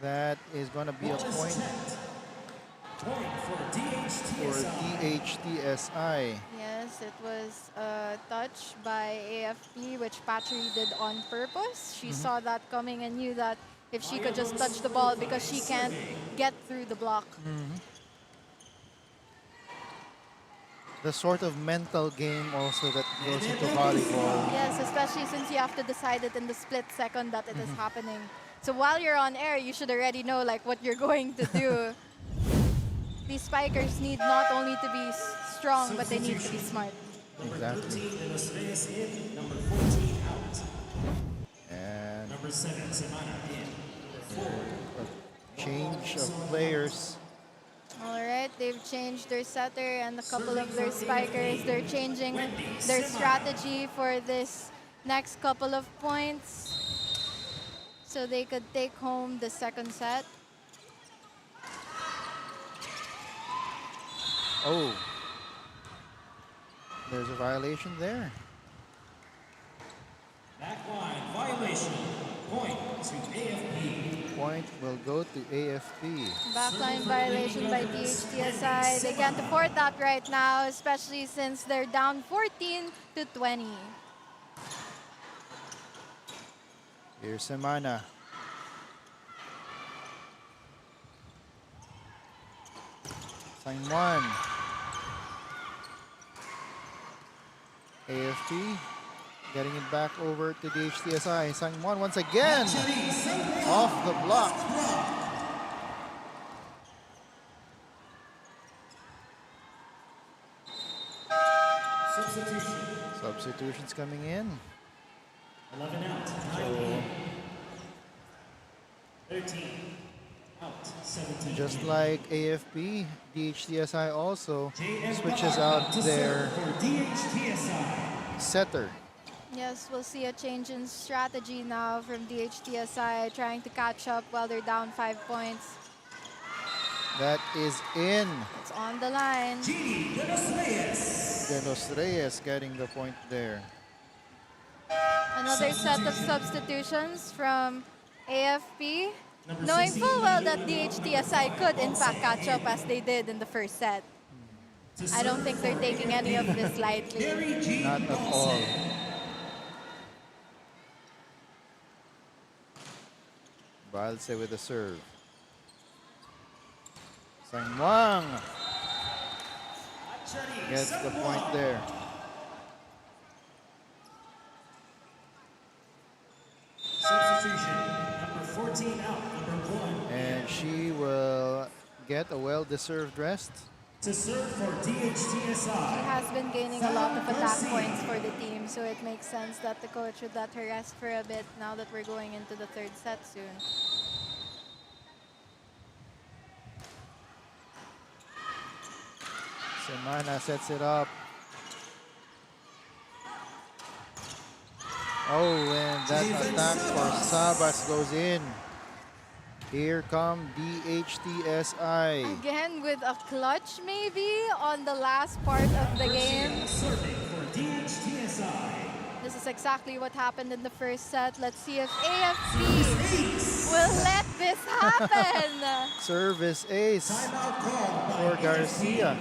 that is going to be a point For for DHTSI. DHTSI. Yes, Yes, it was a touch by AFP, which Patry did on purpose. She saw that coming and knew that if she could just touch the ball because she can't get through the block. The sort of mental game also that goes into volleyball. Yes, especially since you have to decide it in the split second that it is happening. So while you're on air, you should already know like what you're going to do. These spikers need not only to be strong, but they need to be smart. Exactly. Number 14 out. And Number 7, Semana in. a change of players. All right, they've changed their setter and a couple of their spikers. They're changing their strategy for this next couple of points so they could take home the second set. Oh, there's a violation there. Backline violation. Point to AFP. Point will go to AFP. Backline violation by DHTSI. They can't afford that right now, especially since they're down 14 to 20. Here's Semana. Sang1. AFP getting it back over to DHTSI. Sang1 once again off the block. Substitutions coming in. 11 out. 9 in. 13 out. 17 Just in. like AFP, DHTSI also JF switches out to their serve for DHTSI. setter. Yes, we'll see a change in strategy now from DHTSI, trying to catch up while they're down 5 points. That is in. It's on the line. Gini de los Reyes. De Los Reyes getting the point there. Another set of substitutions from AFP, Number knowing 16, full well that DHTSI could in fact catch up as they did in the first set. I don't think they're taking any of this lightly. Gary G. Not at all. Balse with the serve. Sang1 gets the point there. Substitution. Number 14 out. Number 1. And she will get a well-deserved rest. To serve for She DHTSI. has been gaining a lot of attack points for the team, so it makes sense that the coach would let her rest for a bit now that we're going into the third set soon. Semana sets it up. Oh, and that attack for Sabas goes in. Here come DHTSI. Again with a clutch maybe on the last part of the game. Serving for DHTSI. This is exactly what happened in the first set. Let's see if AFP will let this happen. Service ace Timeout called for by Garcia.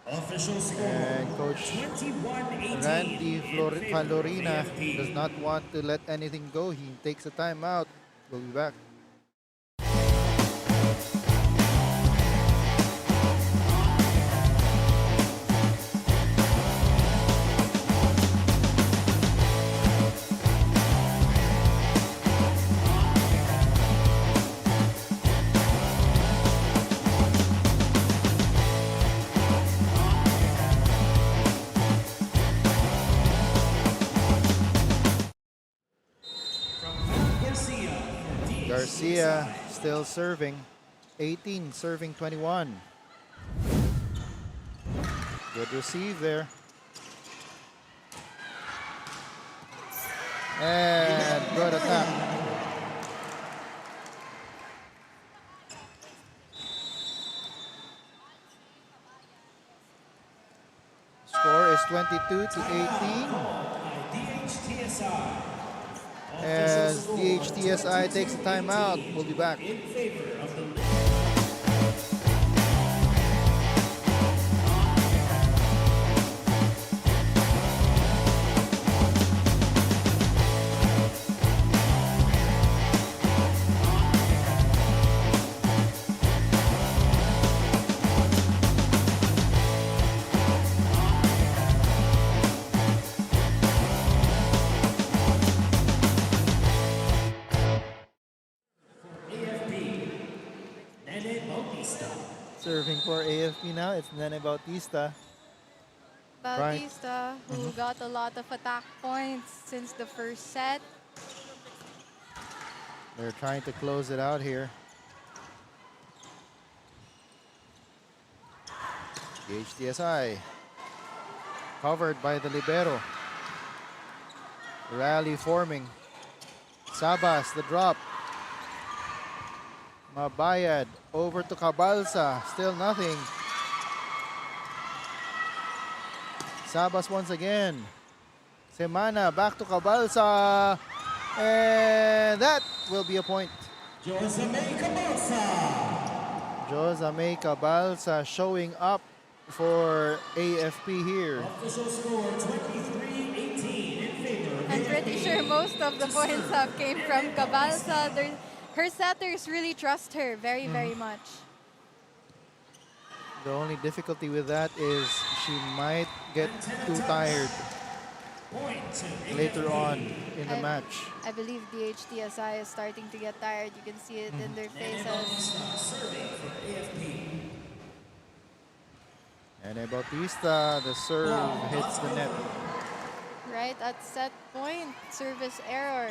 Official score. And Coach 21-18 Randy in favor of Falorina AFP. does not want to let anything go. He takes a timeout. We'll be back. Garcia still serving. 18 serving 21. Good receive there. And good attack. Score is 22 to 18. DHTSI. As DHTSI takes a timeout. We'll be back. In favor of the Serving for AFP now, it's Nene Bautista. Bautista, who got a lot of attack points since the first set. They're trying to close it out here. DHTSI covered by the libero. Rally forming. Sabas, the drop. Mabayad over to Cabalsa. Still nothing. Sabas once again. Semana back to Cabalsa. And that will be a point. Josame Cabalsa. Josame Cabalsa showing up for AFP here. Official score 23-18 in favor of I'm pretty sure most of the points have came from Cabalsa. Her setters really trust her very, very much. The only difficulty with that is she might get too tired later on in the match. I believe DHTSI is starting to get tired. You can see it in their faces. And Bautista, the serve hits the net. Right at set point, service error.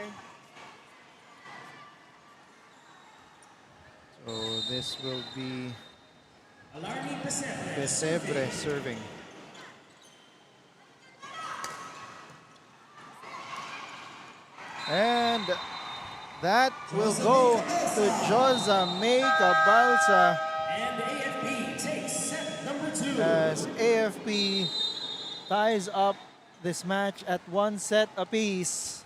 So this will be Pesebre serving. And that will go to Josame Cabalsa And AFP takes set number 2. as AFP ties up this match at 1 set apiece.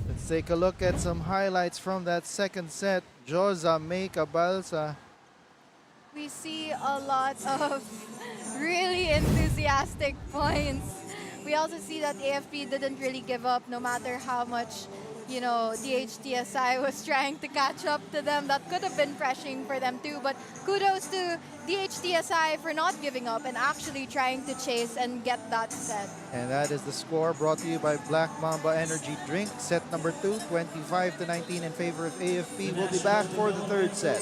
Let's take a look at some highlights from that second set. Josame Cabalsa. We see a lot of really enthusiastic points. We also see that AFP didn't really give up no matter how much, you know, DHTSI was trying to catch up to them. That could have been pressuring for them too, but kudos to DHTSI for not giving up and actually trying to chase and get that set. And that is the score brought to you by Black Mamba Energy Drink. Set number 2, 25-19 in favor of AFP. We'll be back for the third set.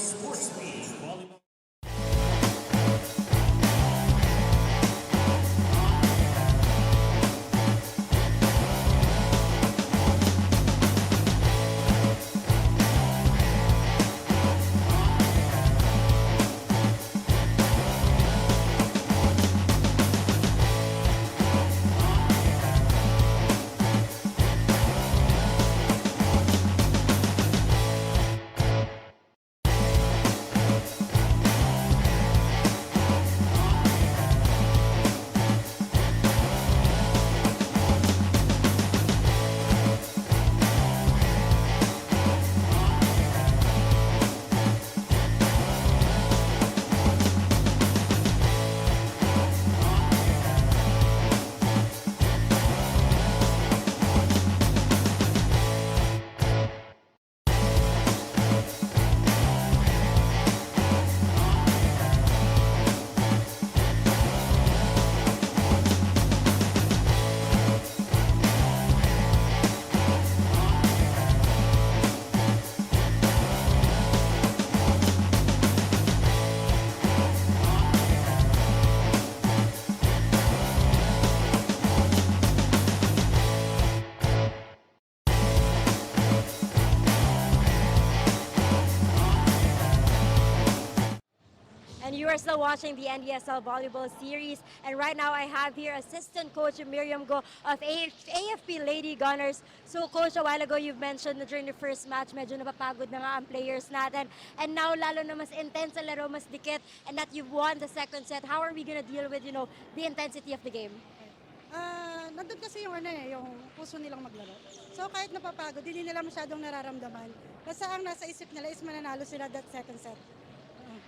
And you are still watching the NDSL Volleyball Series. And right now I have here Assistant Coach Miriam Go of AFP Lady Gunners. So Coach, a while ago you've mentioned that during the first match, medyo napapagod na nga ang players natin. And now lalo na mas intense ang laro, mas dikit, and that you've won the second set. How are we gonna deal with, you know, the intensity of the game? Nandun kasi yung yung puso nilang maglaro. So kahit napapagod, hindi nila masyadong nararamdaman. Basta ang nasa isip nila is mananalo sila that second set.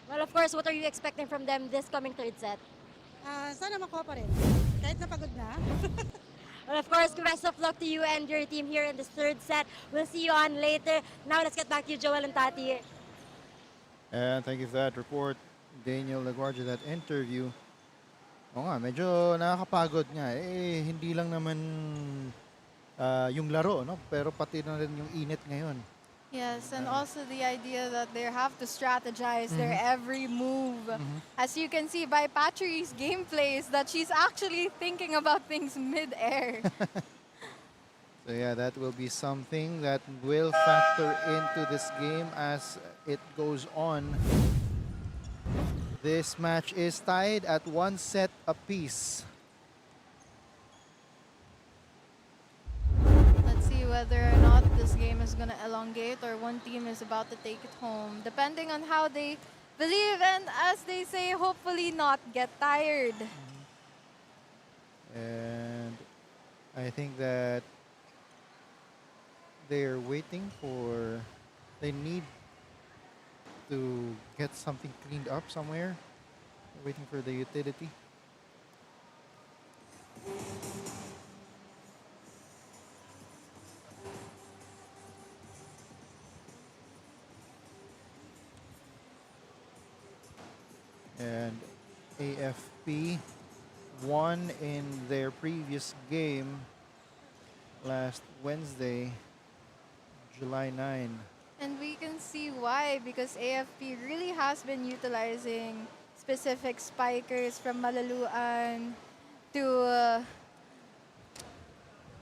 Well, of course, what are you expecting from them this coming third set? Sana makuha pa rin. Kahit napagod na. Well, of course, best of luck to you and your team here in this third set. We'll see you on later. Now, let's get back to you, Joel and Tati. And thank you for that report, Daniel LaGuardia, that interview. Oo nga, medyo nakakapagod nga. Hindi lang naman yung laro, no? Pero pati na rin yung init ngayon. Yes, and also the idea that they have to strategize their every move. As you can see by Patrick's gameplays, that she's actually thinking about things mid-air. So yeah, that will be something that will factor into this game as it goes on. This match is tied at 1 set apiece. Let's see whether or not this game is going to elongate or one team is about to take it home, depending on how they believe and, as they say, hopefully not get tired. And I think that they're waiting for, they need to get something cleaned up somewhere. They're waiting for the utility. And AFP won in their previous game last Wednesday, July 9. And we can see why, because AFP really has been utilizing specific spikers from Malaluan to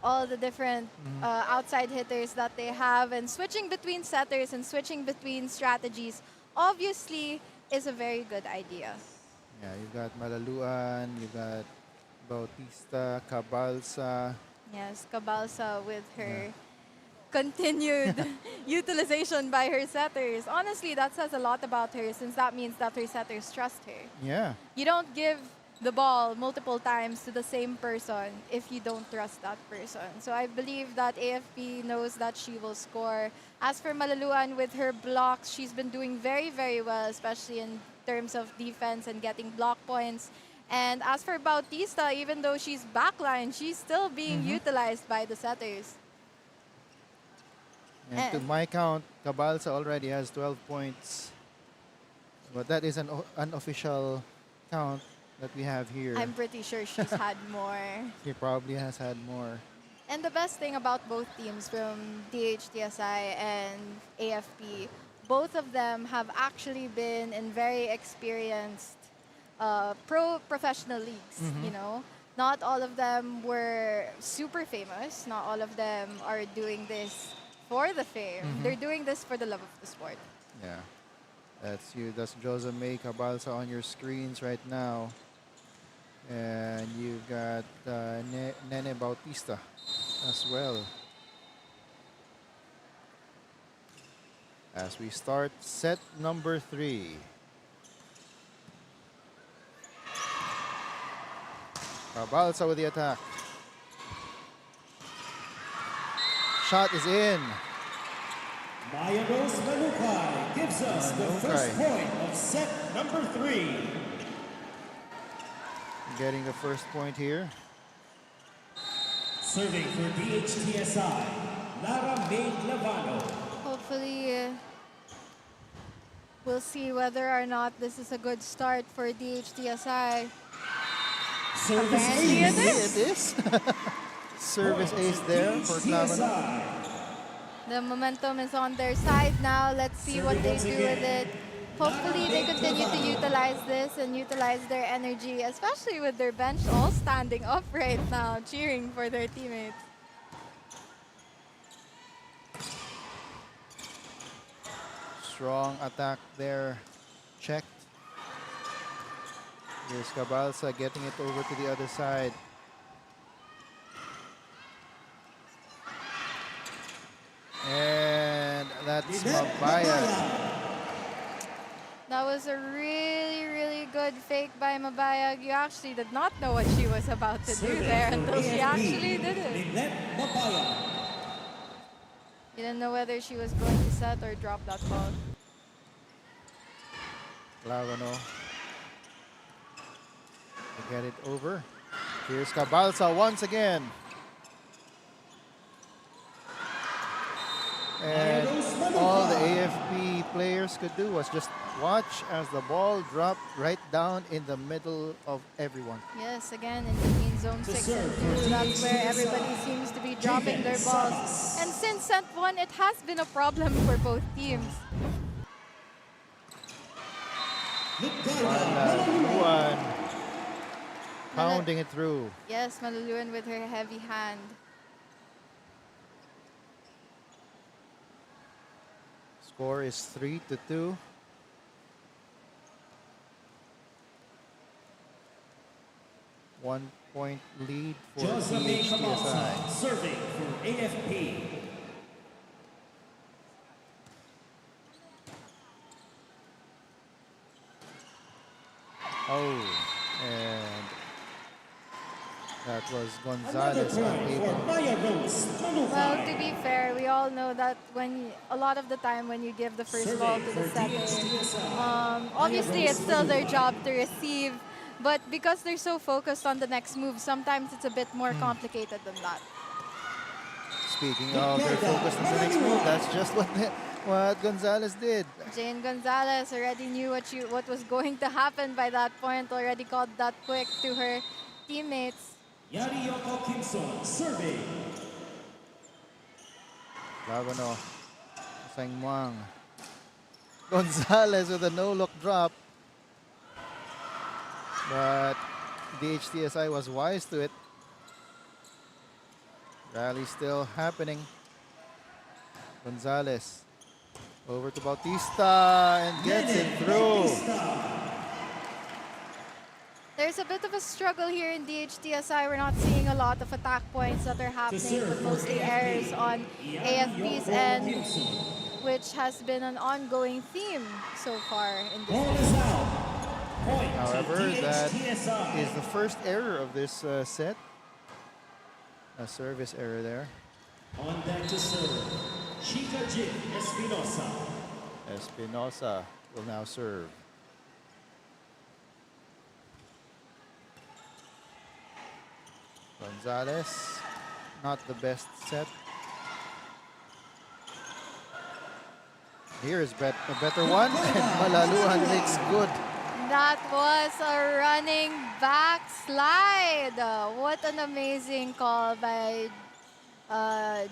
all the different outside hitters that they have, and switching between setters and switching between strategies obviously is a very good idea. Yeah, you got Malaluan, you got Bautista, Cabalsa. Yes, Cabalsa with her continued utilization by her setters. Honestly, that says a lot about her, since that means that her setters trust her. Yeah. You don't give the ball multiple times to the same person if you don't trust that person. So I believe that AFP knows that she will score. As for Malaluan, with her blocks, she's been doing very, very well, especially in terms of defense and getting block points. And as for Bautista, even though she's backline, she's still being utilized by the setters. And to my count, Cabalsa already has 12 points. But that is an unofficial count that we have here. I'm pretty sure she's had more. He probably has had more. And the best thing about both teams, from DHTSI and AFP, both of them have actually been in very experienced professional leagues, you know. Not all of them were super famous. Not all of them are doing this for the fame. They're doing this for the love of the sport. Yeah. That's you. That's Joseme Cabalsa on your screens right now. And you've got Nene Bautista as well. As we start set number 3. Cabalsa with the attack. Shot is in. Maya Rose Manukai gives us the first point of set number 3. Getting the first point here. Serving for DHTSI, Lara May Lavano. Hopefully, we'll see whether or not this is a good start for DHTSI. Service Apparently it It is. Service ace there for Lavano. The momentum is on their side now. Let's see what they do with it. Hopefully they continue to utilize this and utilize their energy, especially with their bench all standing up right now, cheering for their teammates. Strong attack there. Checked. Here's Cabalsa getting it over to the other side. And that's Mabaya. That was a really, really good fake by Mabayag. You actually did not know what she was about to do there until she actually did it. You didn't know whether she was going to set or drop that ball. Lavano. To get it over. Here's Cabalsa once again. And all the AFP players could do was just watch as the ball dropped right down in the middle of everyone. Yes, again, in between zone 6 and 2. That's where everybody seems to be dropping their balls. And since set 1, it has been a problem for both teams. Malaluan pounding it through. Yes, Malaluan with her heavy hand. Score is 3-2. One-point lead for DHTSI. Serving for AFP. Oh, and that was Gonzalez unable. Well, to be fair, we all know that a lot of the time when you give the first ball to the second, obviously it's still their job to receive, but because they're so focused on the next move, sometimes it's a bit more complicated than that. Speaking of their focus on the next move, that's just what Gonzalez did. Jane Gonzalez already knew what was going to happen by that point, already called that quick to her teammates. Yariyoko Kimson serving. Lavano, Sangmuang. Gonzalez with a no-look drop. But DHTSI was wise to it. Rally still happening. Gonzalez over to Bautista and gets it through. There's a bit of a struggle here in DHTSI. We're not seeing a lot of attack points that are happening, but mostly errors on AFP's end, which has been an ongoing theme so far in this game. However, that is the first error of this set. A service error there. On deck to serve, Chica Jin Espinosa. Espinosa will now serve. Gonzalez, not the best set. Here is a better one, and Malaluan makes good. That was a running backslide. What an amazing call by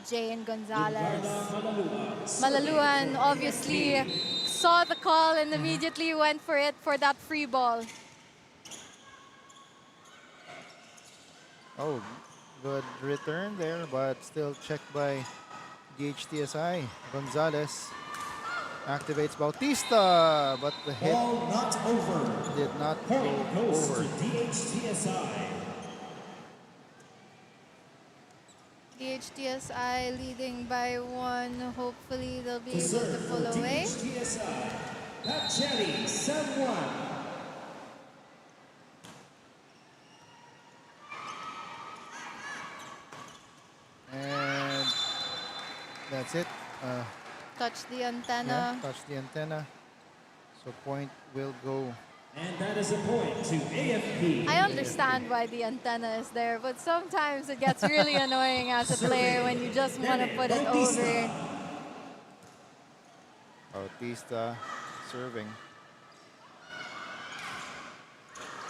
Jane Gonzalez. Malaluan obviously saw the call and immediately went for it for that free ball. Oh, good return there, but still checked by DHTSI. Gonzalez activates Bautista, but the hit not over. did not Point go goes over. to DHTSI. DHTSI leading by 1. Hopefully they'll be To able to serve pull for away. DHTSI, Pacheli Samuan. And that's it. Touch the antenna. Yeah, touch the antenna. So point will go. And that is a point to AFP. I understand why the antenna is there, but sometimes it gets really annoying as a player when you just want to put it over. Bautista serving.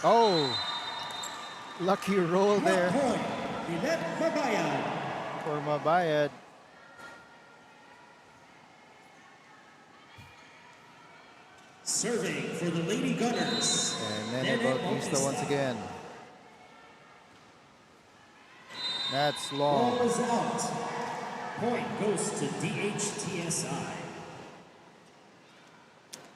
Oh! Lucky roll there Point, Ilet Mabayan. for Mabayad. Serving for the Lady Gunners. And then Bautista once again. That's long. Ball is out. Point goes to DHTSI.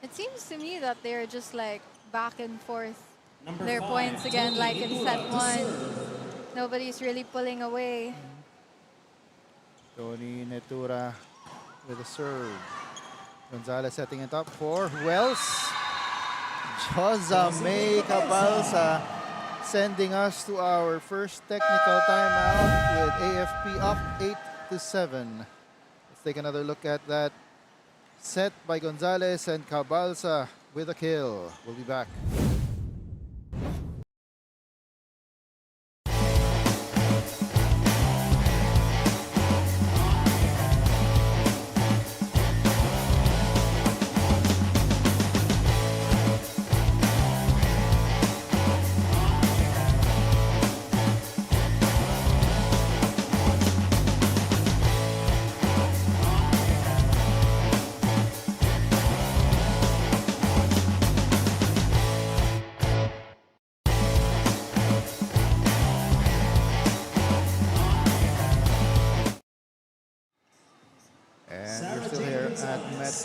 It seems to me that they're just like back and forth Number their 5, points again, Tony like in Igura set to 1. serve. Nobody's really pulling away. Tony Netura with a serve. Gonzalez setting it up for Wells. Josame Cabalsa sending us to our first technical timeout with AFP up 8-7. Let's take another look at that set by Gonzalez and Cabalsa with a kill. We'll be back.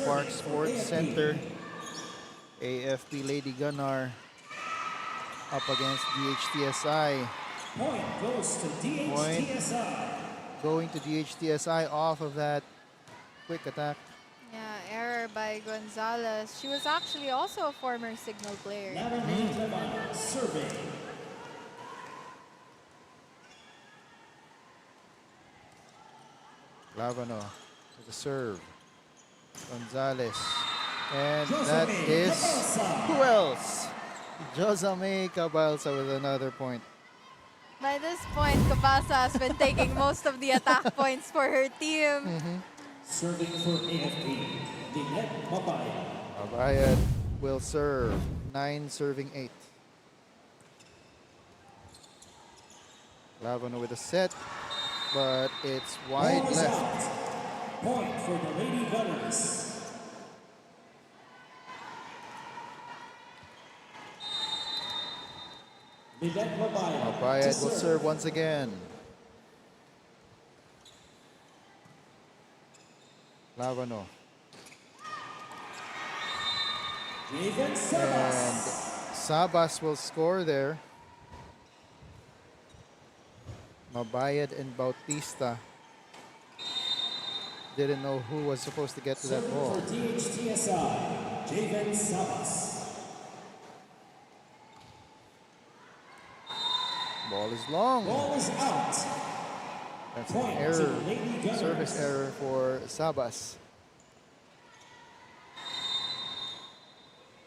Park Sports Center. AFP Lady Gunnar up against DHTSI. Point goes to Point DHTSI. going to DHTSI off of that quick attack. Yeah, error by Gonzalez. She was actually also a former signal player. Survey. Lavano with the serve. Gonzalez. And that is, who else? Josame Cabalsa with another point. By this point, Cabasa has been taking most of the attack points for her team. Serving for AFP, Lynette Mabaya. Abayad will serve. 9 serving 8. Lavano with a set, but it's wide Ball is left. out. Point for the Lady Gunners. Lynette Mabaya. Abayad will serve once again. Lavano. Javen And Sabas will score there. Mabayad and Bautista didn't know who was supposed to get to that Serving ball. for DHTSI, Javen Sabas. Ball is long. Ball is out. That's an Point to error, the Lady Gunners. service error for Sabas.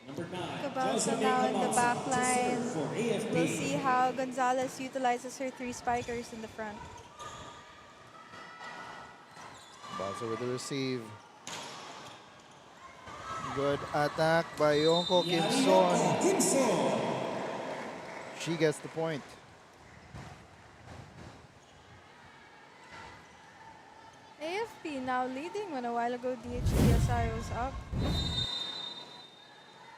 Number 9, Cabasa Josame now in the Cabalsa back to line. serve for AFP. We'll see how Gonzalez utilizes her 3 spikers in the front. Balsa with the receive. Good attack by Yonko Kimson. Kimson. She gets the point. AFP now leading when a while ago DHTSI was up.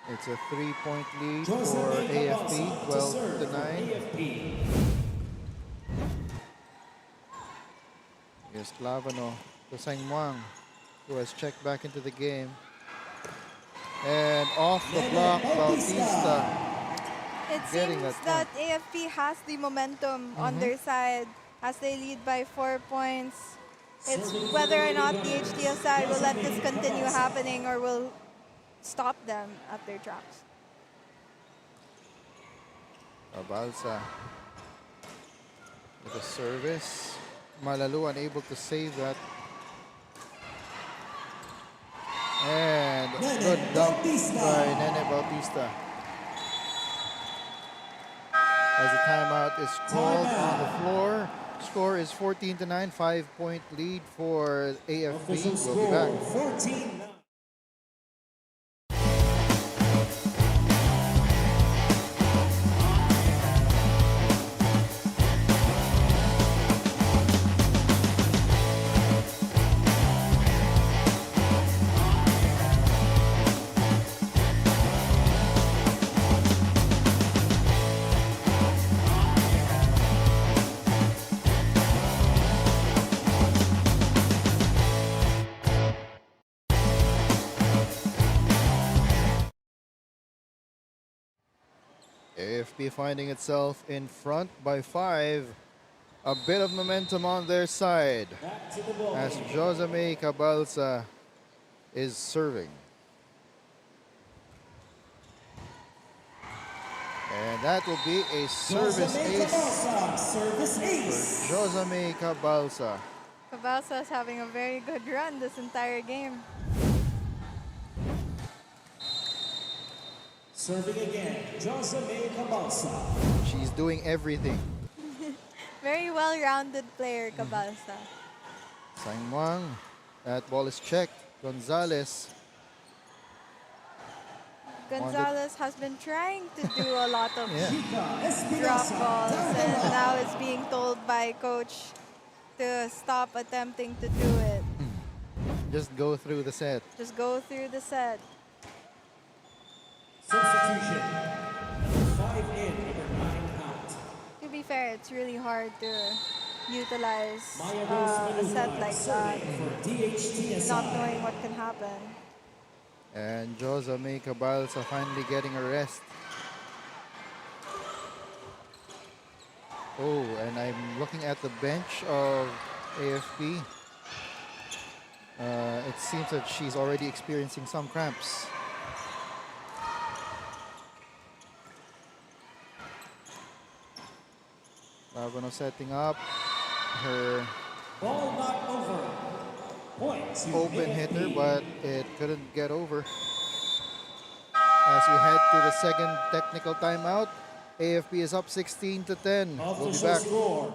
It's a 3-point lead for Josame AFP, Cabalsa 12 serve to for 9. AFP. Here's Clavano to Sangmuang, who has checked back into the game. And off the block, Bautista. It Getting seems that that AFP has the momentum on their side as they lead by 4 points. It's whether or not DHTSI will let this continue happening or will stop them at their tracks. Cabalsa with a service. Malalu unable to save that. And good dump by Nene Bautista. As the timeout is called on the floor. Score is 14 to 9, 5-point lead for AFP. Official We'll be back. score 14-9. AFP finding itself in front by 5. A bit of momentum on their side Back to the ball. as Josame Cabalsa is serving. And that will be a service Josame ace Cabalsa, service for ace. Josame Cabalsa. Cabasa is having a very good run this entire game. Serving again, Josame Cabalsa. She's doing everything. Very well-rounded player, Cabasa. Sangmuang, that ball is checked. Gonzalez. Gonzalez has been trying to do a lot of Yeah. drop balls and now is being told by coach to stop attempting to do it. Just go through the set. Just go through the set. Substitution. Number 5 in, number 9 out. To be fair, it's really hard to utilize Maya a set like that, serving for DHTSI. not knowing what can happen. And Josame Cabalsa finally getting a rest. Oh, and I'm looking at the bench of AFP. It seems that she's already experiencing some cramps. Labano setting up her Ball not over. Point to open AFP. hitter, but it couldn't get over. As we head to the second technical timeout, AFP is up 16-10. We'll be Official back. score.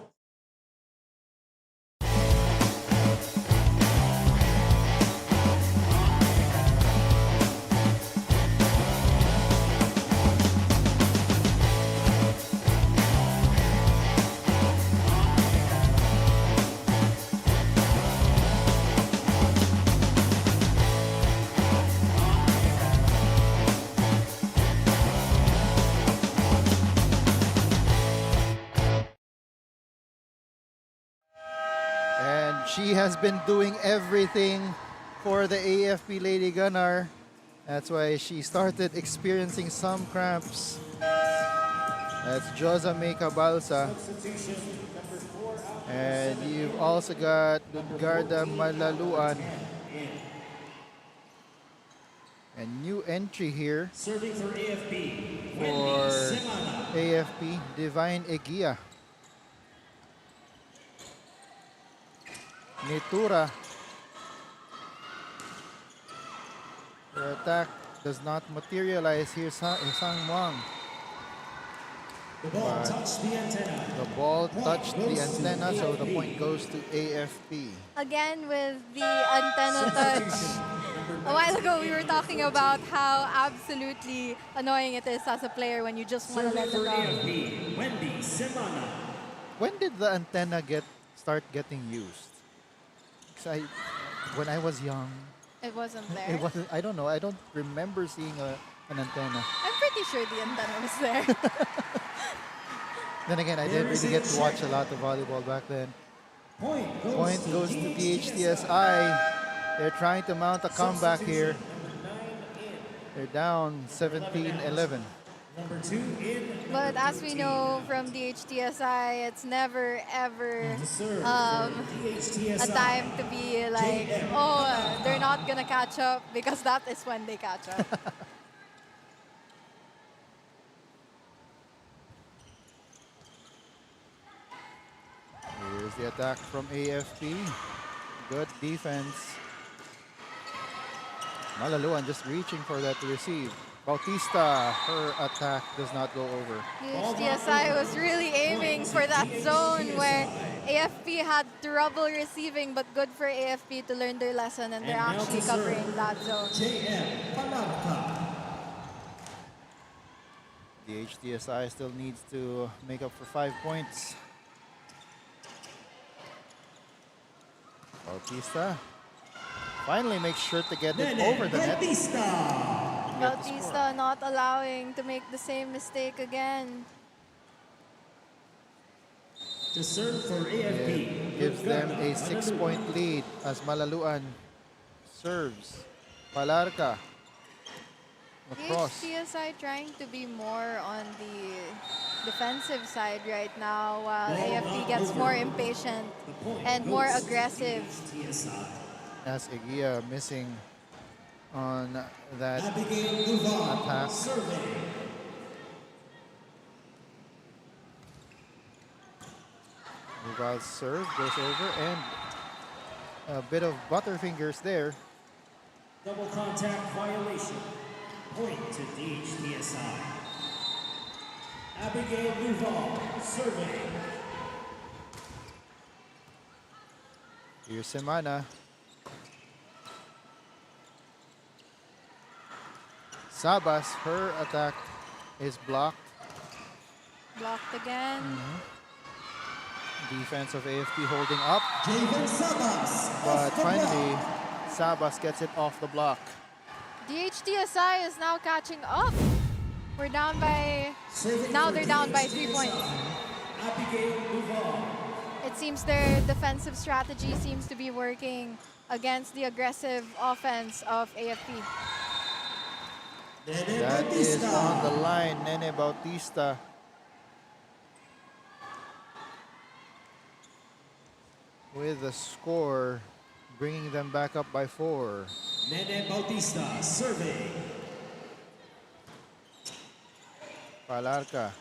And she has been doing everything for the AFP Lady Gunnar. That's why she started experiencing some cramps. That's Josame Cabalsa. Substitution number 4 out. And you've also got Ludgarda Malaluan. A new entry here Serving for AFP. for Wendy Semana. AFP, Divine Egia. Nitura. Her attack does not materialize here. Sang Wang. The ball touched the antenna. The ball touched the antenna, so the point goes to AFP. Again with the antenna touch. A while ago, we were talking about how absolutely annoying it is as a player when you just want to let Serving it for go. AFP. Wendy Semana. When did the antenna start getting used? 'Cause when I was young, It wasn't there. it wasn't. I don't know. I don't remember seeing an antenna. I'm pretty sure the antenna was there. Then again, I didn't really get to watch a lot of volleyball back then. Point Point goes to DHTSI. They're trying to mount a comeback here. They're down 17-11. Number 2 in. But as we know from DHTSI, it's never ever To serve a for DHTSI. time to be like, oh, they're not gonna catch up, because that is when they catch up. Here's the attack from AFP. Good defense. Malaluan just reaching for that to receive. Bautista, her attack does not go over. DHTSI was really aiming for that zone where AFP had trouble receiving, but good for AFP to learn their lesson, and they're And now actually to serve. covering that zone. JM Palanca. The HTSI still needs to make up for 5 points. Bautista finally makes sure to get it over the net. Bautista not allowing to make the same mistake again. To serve for AFP. It gives them a 6-point lead as Malaluan serves. Palarca. Across. DHTSI trying to be more on the defensive side right now, while AFP gets more impatient and more aggressive. As Egia missing on that Abigail Duval attack. serving. Duval's serve goes over, and a bit of butterfingers there. Double contact violation. Point to DHTSI. Abigail Duval serving. Here's Semana. Sabas, her attack is blocked. Blocked again. Defense of AFP holding up, Javen Sabas. but finally Sabas gets it off the block. DHTSI is now catching up. We're down by, now they're down by 3 points. Abigail Duval. It seems their defensive strategy seems to be working against the aggressive offense of AFP. That is on the line, Nene Bautista. With the score, bringing them back up by 4. Nene Bautista serving. Palarca.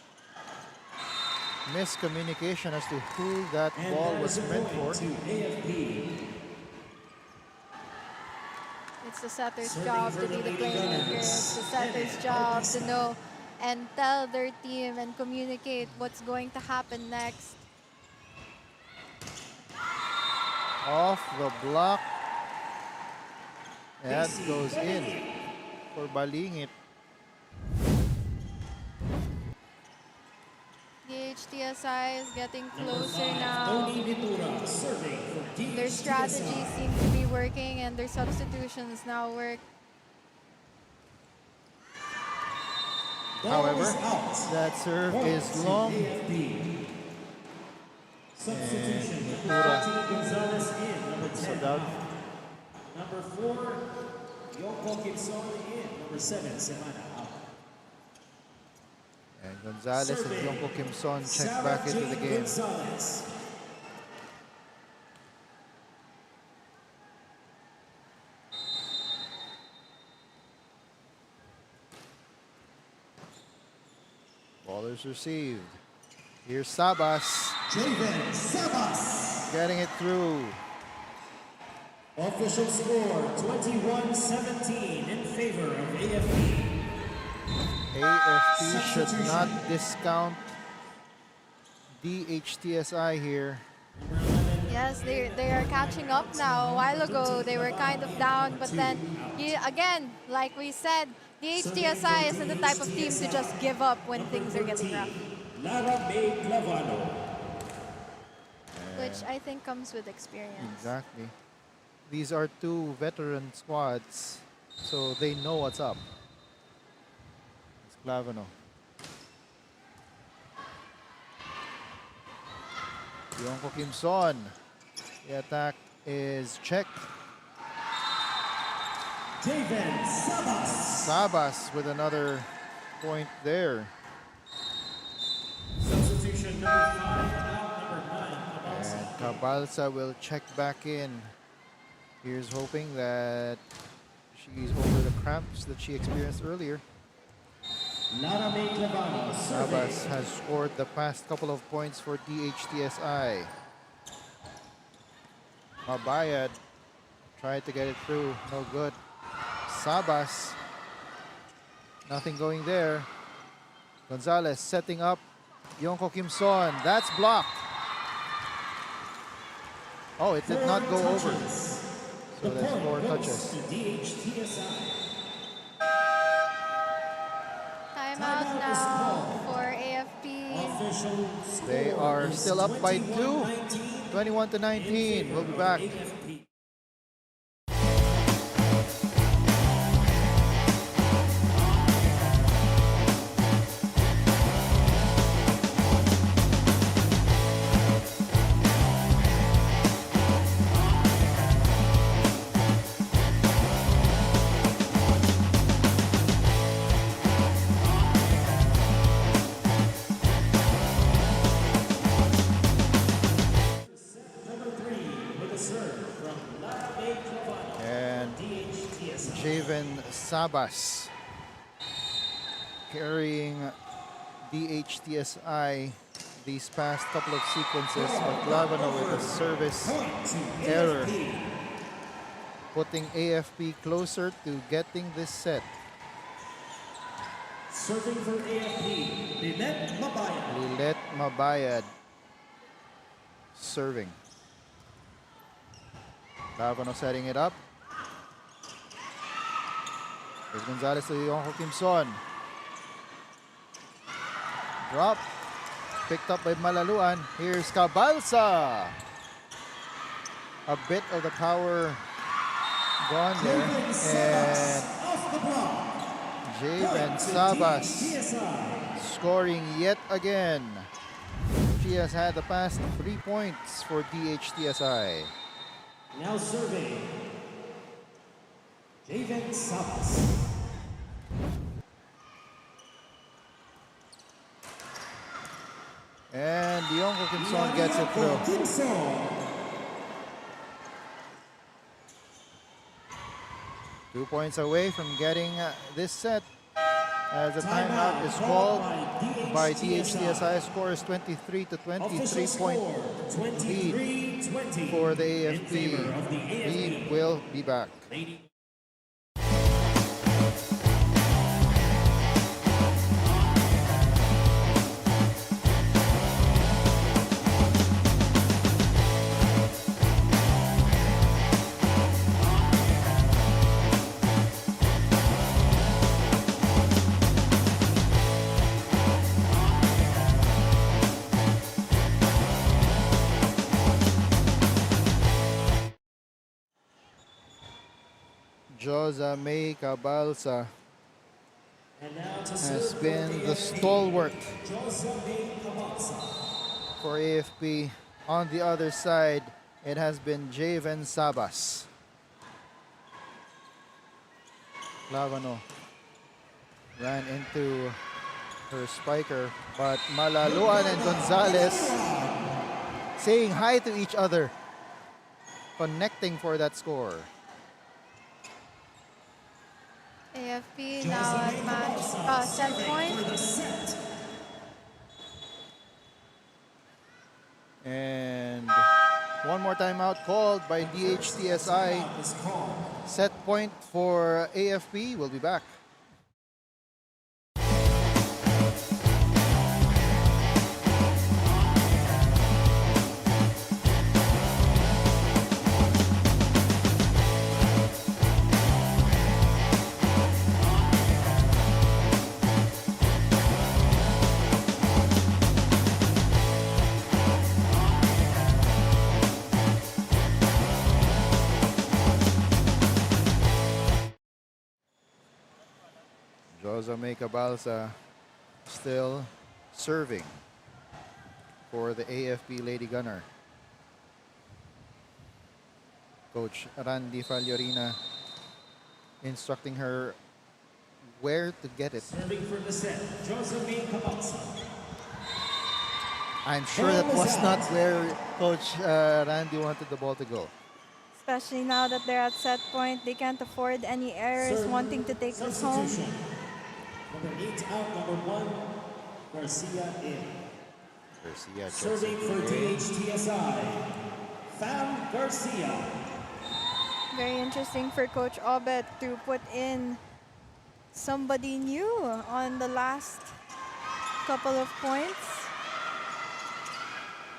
Miscommunication as to who that ball was meant for. To AFP. It's the setter's job to be the playmaker. It's the setter's job to know and tell their team and communicate what's going to happen next. Off the block. That goes in for Balingit. DHTSI is getting closer now. Tony Vitura serving for Their strategy seems to be working and their substitutions now work. However, that serve is long. Substitution. Vitura Gonzalez in, number 10. Sadab. Number 4, Yoko Gibson in. Number 7, Semana out. And Gonzalez and Serving. Yonko Kimson check Sarah back into the Jane game. Gonzalez. Ballers received. Here's Sabas Javen Sabas. getting it through. Official score 21-17 in favor of AFP. AFP should not discount DHTSI here. Yes, they are catching up now. A while ago, they were kind of down, but then, again, like we said, DHTSI isn't the type of team to just give up when things are getting rough. Lara May Clavano. Which I think comes with experience. Exactly. These are two veteran squads, so they know what's up. It's Clavano. Yonko Kimson. The attack is checked. Javen Sabas. Sabas with another point there. Substitution number 5 out, number 9. And Cabalsa will check back in. Here's hoping that she's over the cramps that she experienced earlier. Lara May Clavano serving. Sabas has scored the past couple of points for DHTSI. Mabayad tried to get it through, no good. Sabas, nothing going there. Gonzalez setting up Yonko Kimson. That's blocked. Oh, it did not go over. So that's 4 touches. Timeout now for AFP. They are still up by 2, 21-19. We'll be back. Javen Sabas carrying DHTSI these past couple of sequences, but Clavano with a service error, putting AFP closer to getting this set. Serving for AFP, Lilet Mabayad. Lilet Mabayad serving. Clavano setting it up. There's Gonzalez to Yonko Kimson. Drop. Picked up by Malaluan. Here's Cabalsa. A bit of the power gone there. And Javen Sabas scoring yet again. She has had the past 3 points for DHTSI. Now serving, Javen Sabas. And Diongo Kimson gets it through. Kimson. 2 points away from getting this set as the timeout is called by DHTSI. Score is 23 to 23 point lead for the AFP. We will be back. Josa May Cabalsa has been the stalwart for AFP. On the other side, it has been Javen Sabas. Lavano ran into her spiker, but Malaluan and Gonzalez saying hi to each other, connecting for that score. AFP now at match set point. And one more timeout called by DHTSI. Set point for AFP. We'll be back. Josa May Cabalsa still serving for the AFP Lady Gunner. Coach Randy Fagliorina instructing her where to get it. Serving for the set, Josa May Cabalsa. I'm sure that was not where Coach Randy wanted the ball to go. Especially now that they're at set point, they can't afford any errors wanting to take this home. Number 8 out, number 1, Garcia in. Garcia Serving for DHTSI, Fam Garcia. Very interesting for Coach Obet to put in somebody new on the last couple of points.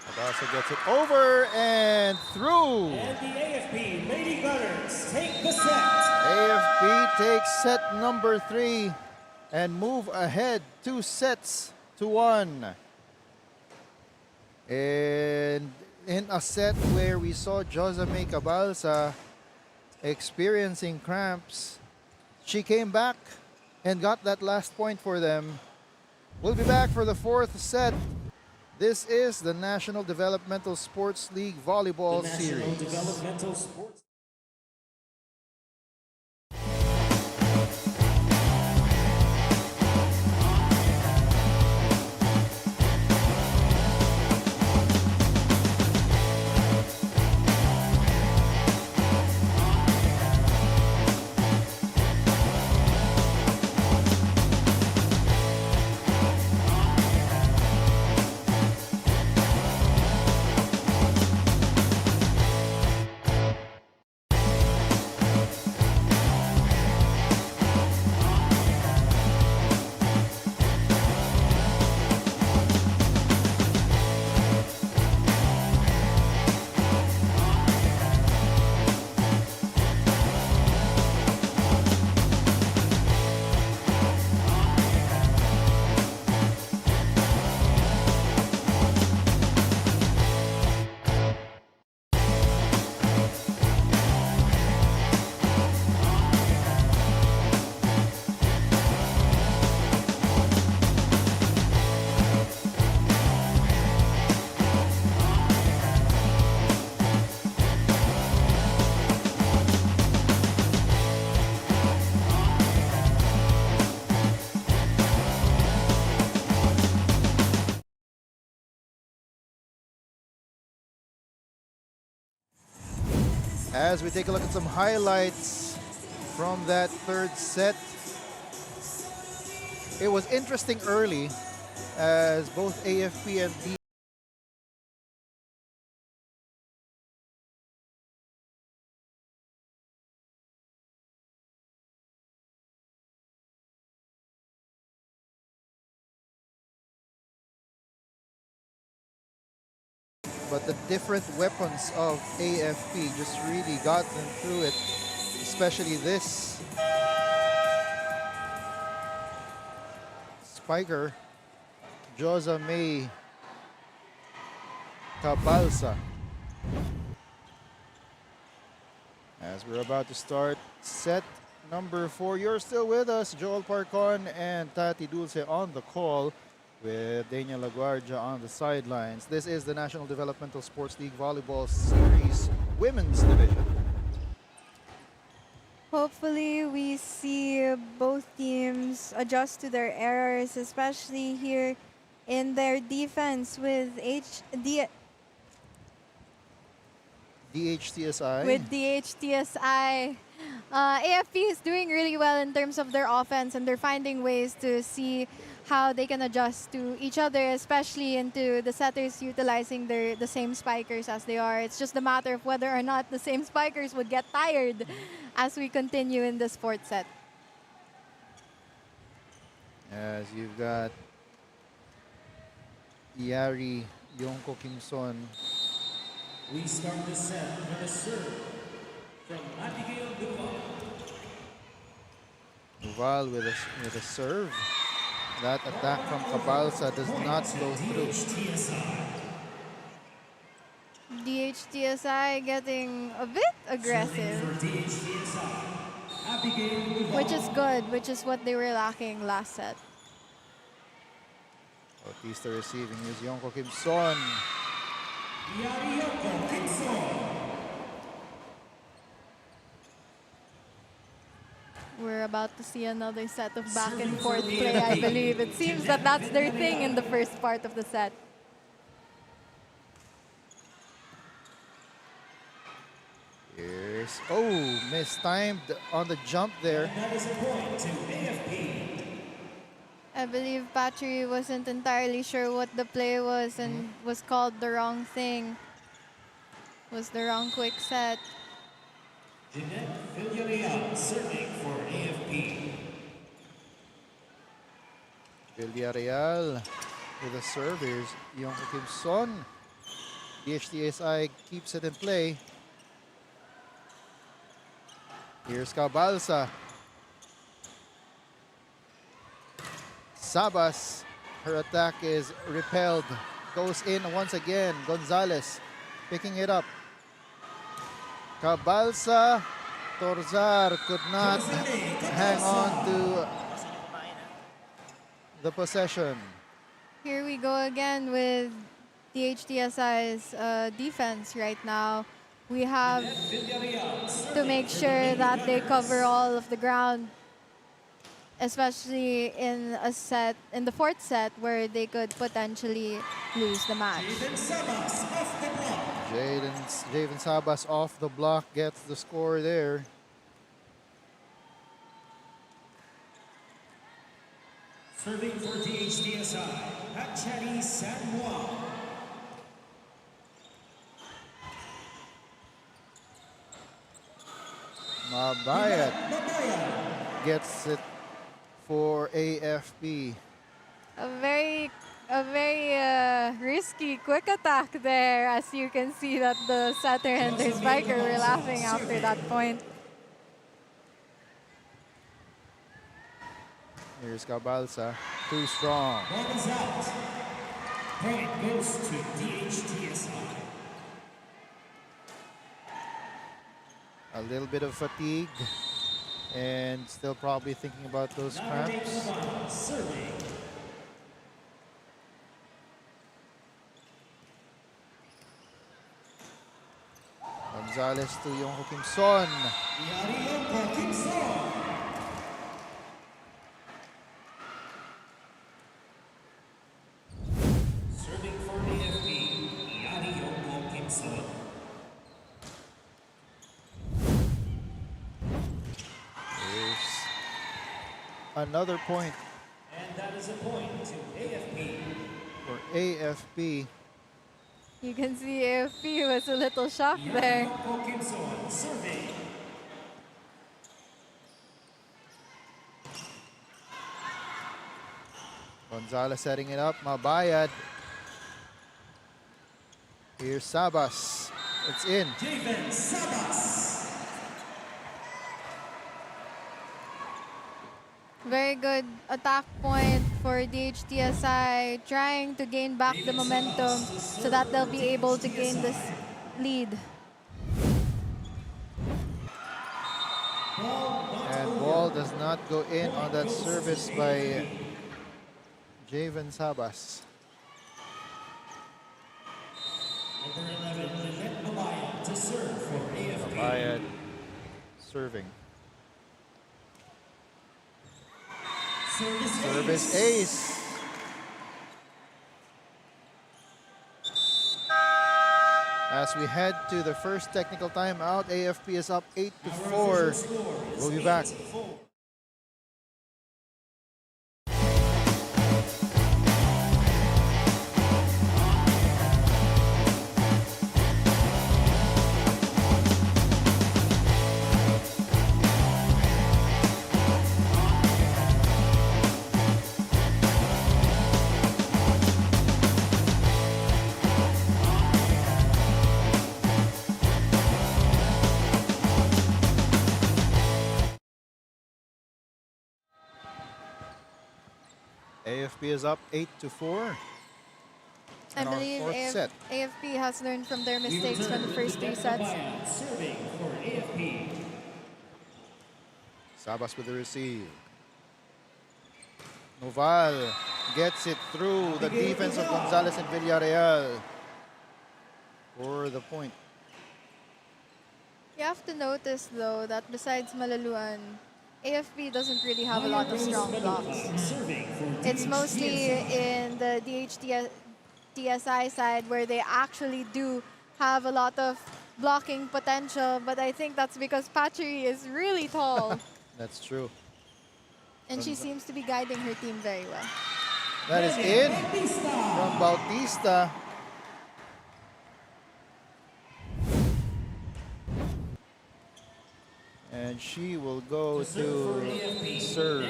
Cabalsa gets it over and through. And the AFP Lady Gunners take the set. AFP takes set number 3 and move ahead 2 sets to 1. And in a set where we saw Josa May Cabalsa experiencing cramps, she came back and got that last point for them. We'll be back for the 4th set. This is the National Developmental Sports League Volleyball Series. National Developmental Sports As we take a look at some highlights from that third set, it was interesting early as both AFP and but the different weapons of AFP just really got them through it, especially this spiker, Josa May Cabalsa. As we're about to start set number 4, you're still with us, Joel Parcon and Tati Dulce on the call, with Daniel LaGuardia on the sidelines. This is the National Developmental Sports League Volleyball Series Women's Division. Hopefully, we see both teams adjust to their errors, especially here in their defense with DHTSI. With DHTSI. AFP is doing really well in terms of their offense, and they're finding ways to see how they can adjust to each other, especially into the setters utilizing the same spikers as they are. It's just a matter of whether or not the same spikers would get tired as we continue in this fourth set. As you've got Yari Yonko Kimson. We start the set with a serve from Abigail Duval. Duval with a serve. That attack from Cabalsa does not go through. DHTSI getting a bit aggressive, which is good, which is what they were lacking last set. Bautista receiving is Yonko Kimson. We're about to see another set of back and forth play, I believe. It seems that that's their thing in the first part of the set. Here's, mistimed on the jump there. I believe Patry wasn't entirely sure what the play was and was called the wrong thing. Was the wrong quick set. Jeanette Villarreal serving for AFP. Villarreal with a serve. Here's Yonko Kimson. DHTSI keeps it in play. Here's Cabalsa. Sabas, her attack is repelled. Goes in once again. Gonzalez picking it up. Cabalsa. Torzar could not hang on to the possession. Here we go again with DHTSI's defense right now. We have to make sure that they cover all of the ground, especially in the fourth set where they could potentially lose the match. Javen Sabas off the block gets the score there. Serving for DHTSI, Achani San Juan. Mabayat gets it for AFP. A very risky quick attack there, as you can see that the setter and the spiker were laughing after that point. Here's Cabalsa, too strong. Ball is out. Point goes to DHTSI. A little bit of fatigue and still probably thinking about those cramps. Serving. Gonzalez to Yonko Kimson. Yonko Kimson. Serving for AFP, Yonko Kimson. Another point And that is a point to AFP. for AFP. You can see AFP was a little shocked there. Kimson serving. Gonzalez setting it up. Mabayad. Here's Sabas. It's in. Javen Sabas. Very good attack point for DHTSI, trying to gain back the momentum so that they'll be able to gain this lead. And ball does not go in on that service by Javen Sabas. Number 11, Lynette Mabayan to serve for AFP. Bayad serving. Service ace. As we head to the first technical timeout, AFP is up 8-4. We'll be back. AFP is up 8-4. I in our believe fourth set. AFP has learned from their mistakes from the first three sets. Serving for AFP. Sabas with the receive. Noval gets it through the defense of Gonzalez and Villarreal for the point. You have to notice though that besides Malaluan, AFP doesn't really have a lot of strong blocks. Serving for It's mostly in the DHTSI side where they actually do have a lot of blocking potential, but I think that's because Patchery is really tall That's true. and she seems to be guiding her team very well. That is in from Bautista. And she will go to serve.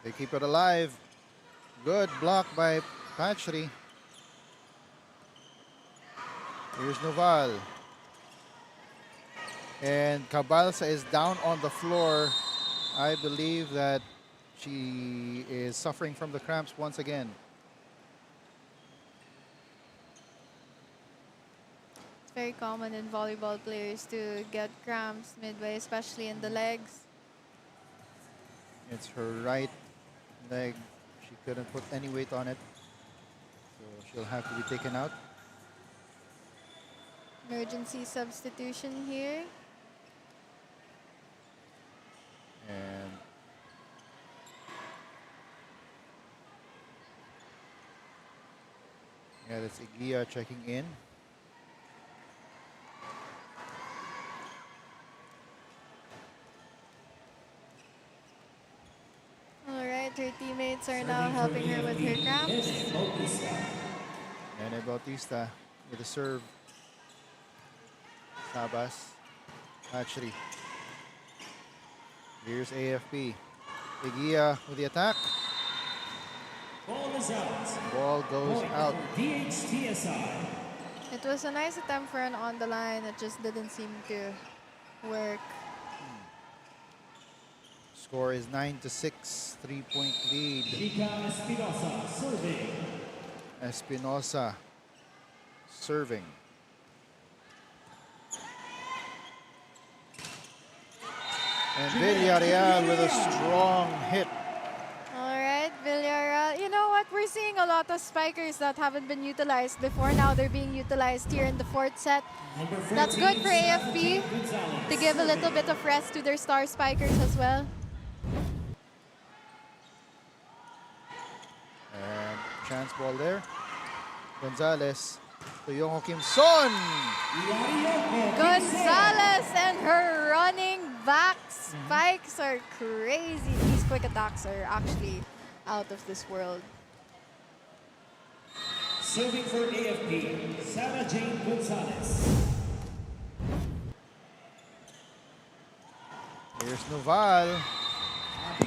They keep it alive. Good block by Patchery. Here's Noval. And Cabalsa is down on the floor. I believe that she is suffering from the cramps once again. It's very common in volleyball players to get cramps midway, especially in the legs. It's her right leg. She couldn't put any weight on it. So she'll have to be taken out. Emergency substitution here. And yeah, that's Igia checking in. All right, her teammates are now helping her with her cramps. And Bautista with a serve. Sabas. Hatchery. Here's AFP. Igia with the attack. Ball is out. Ball goes out. DHTSI. It was a nice attempt for an on the line. It just didn't seem to work. Score is 9-6. 3-point lead. Chica Espinosa serving. Espinosa serving. And Villarreal with a strong hit. All right, Villarreal. You know what? We're seeing a lot of spikers that haven't been utilized before. Now they're being utilized here in the fourth set. That's good for AFP to give a little bit of rest to their star spikers as well. And chance ball there. Gonzalez to Yonko Kim Son. Gonzalez and her running back spikes are crazy. These quick attacks are actually out of this world. Serving for AFP, Sarah Jane Gonzalez. Here's Noval.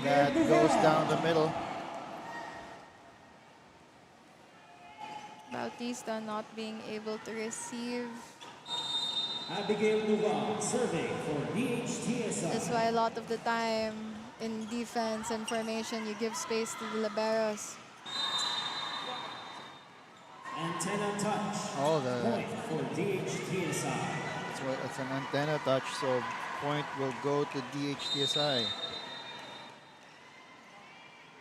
That goes down the middle. Bautista not being able to receive. Abigail Duval serving for DHTSI. That's why a lot of the time in defense and formation, you give space to the liberos. Antenna touch. Oh, Point for DHTSI. it's an antenna touch, so point will go to DHTSI.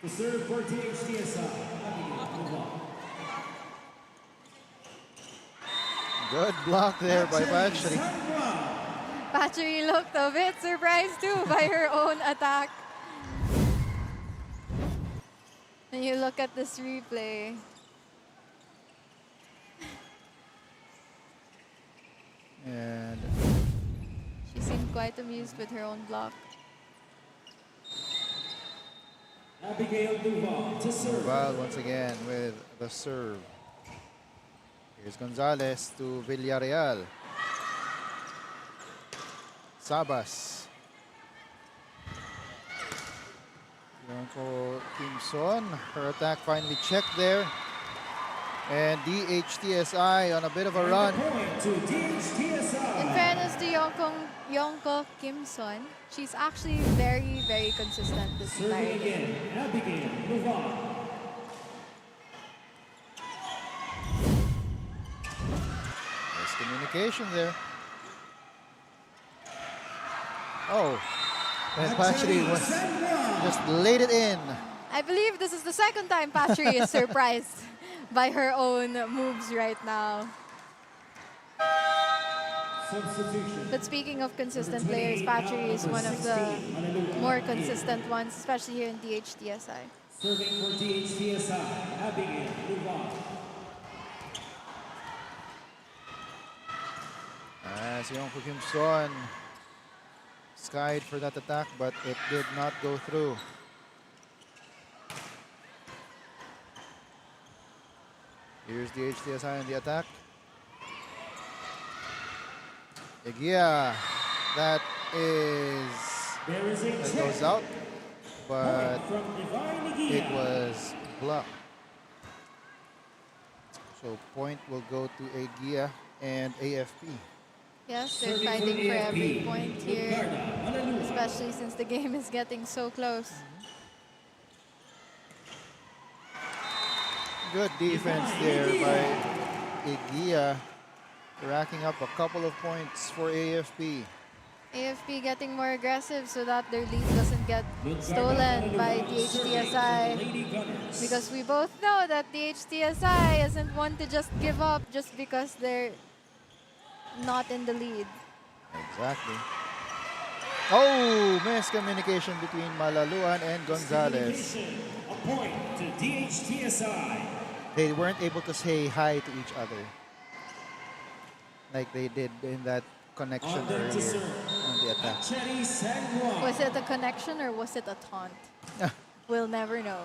To serve for DHTSI, Abigail Duval. Good block there by Patchery. Patchery looked a bit surprised too by her own attack. When you look at this replay, And she seemed quite amused with her own block. Abigail Duval to serve. Noval once again with the serve. Here's Gonzalez to Villarreal. Sabas. Yonko Kim Son. Her attack finally checked there. And DHTSI on a bit of a run. Point to DHTSI. In fairness to Yonko Kim Son, she's actually very, very consistent this entire Serving game. again, Abigail Duval. There's communication there. Oh, and Patchery was just laid it in. I believe this is the second time Patchery is surprised by her own moves right now. Substitution. But speaking of consistent players, Patchery is one of the more consistent ones, especially here in DHTSI. Serving for DHTSI, Abigail Duval. As Yonko Kim Son skied for that attack, but it did not go through. Here's the HTSI on the attack. Egia, that goes out, but From Divine it Egia. was blocked. So point will go to Egia and AFP. Yes, they're Serving for fighting for every AFP, point here, Ricarda Malalua. especially since the game is getting so close. Good defense there by Egia, racking up a couple of points for AFP. AFP getting more aggressive so that their lead doesn't get stolen by DHTSI. Lady Gunners. Because we both know that DHTSI isn't one to just give up just because they're not in the lead. Exactly. Oh, miscommunication between Malaluan and Gonzalez. A point to DHTSI. They weren't able to say hi to each other like they did in that connection On them to earlier serve. on the attack. Cherry San Juan. Was it a connection or was it a taunt? We'll never know.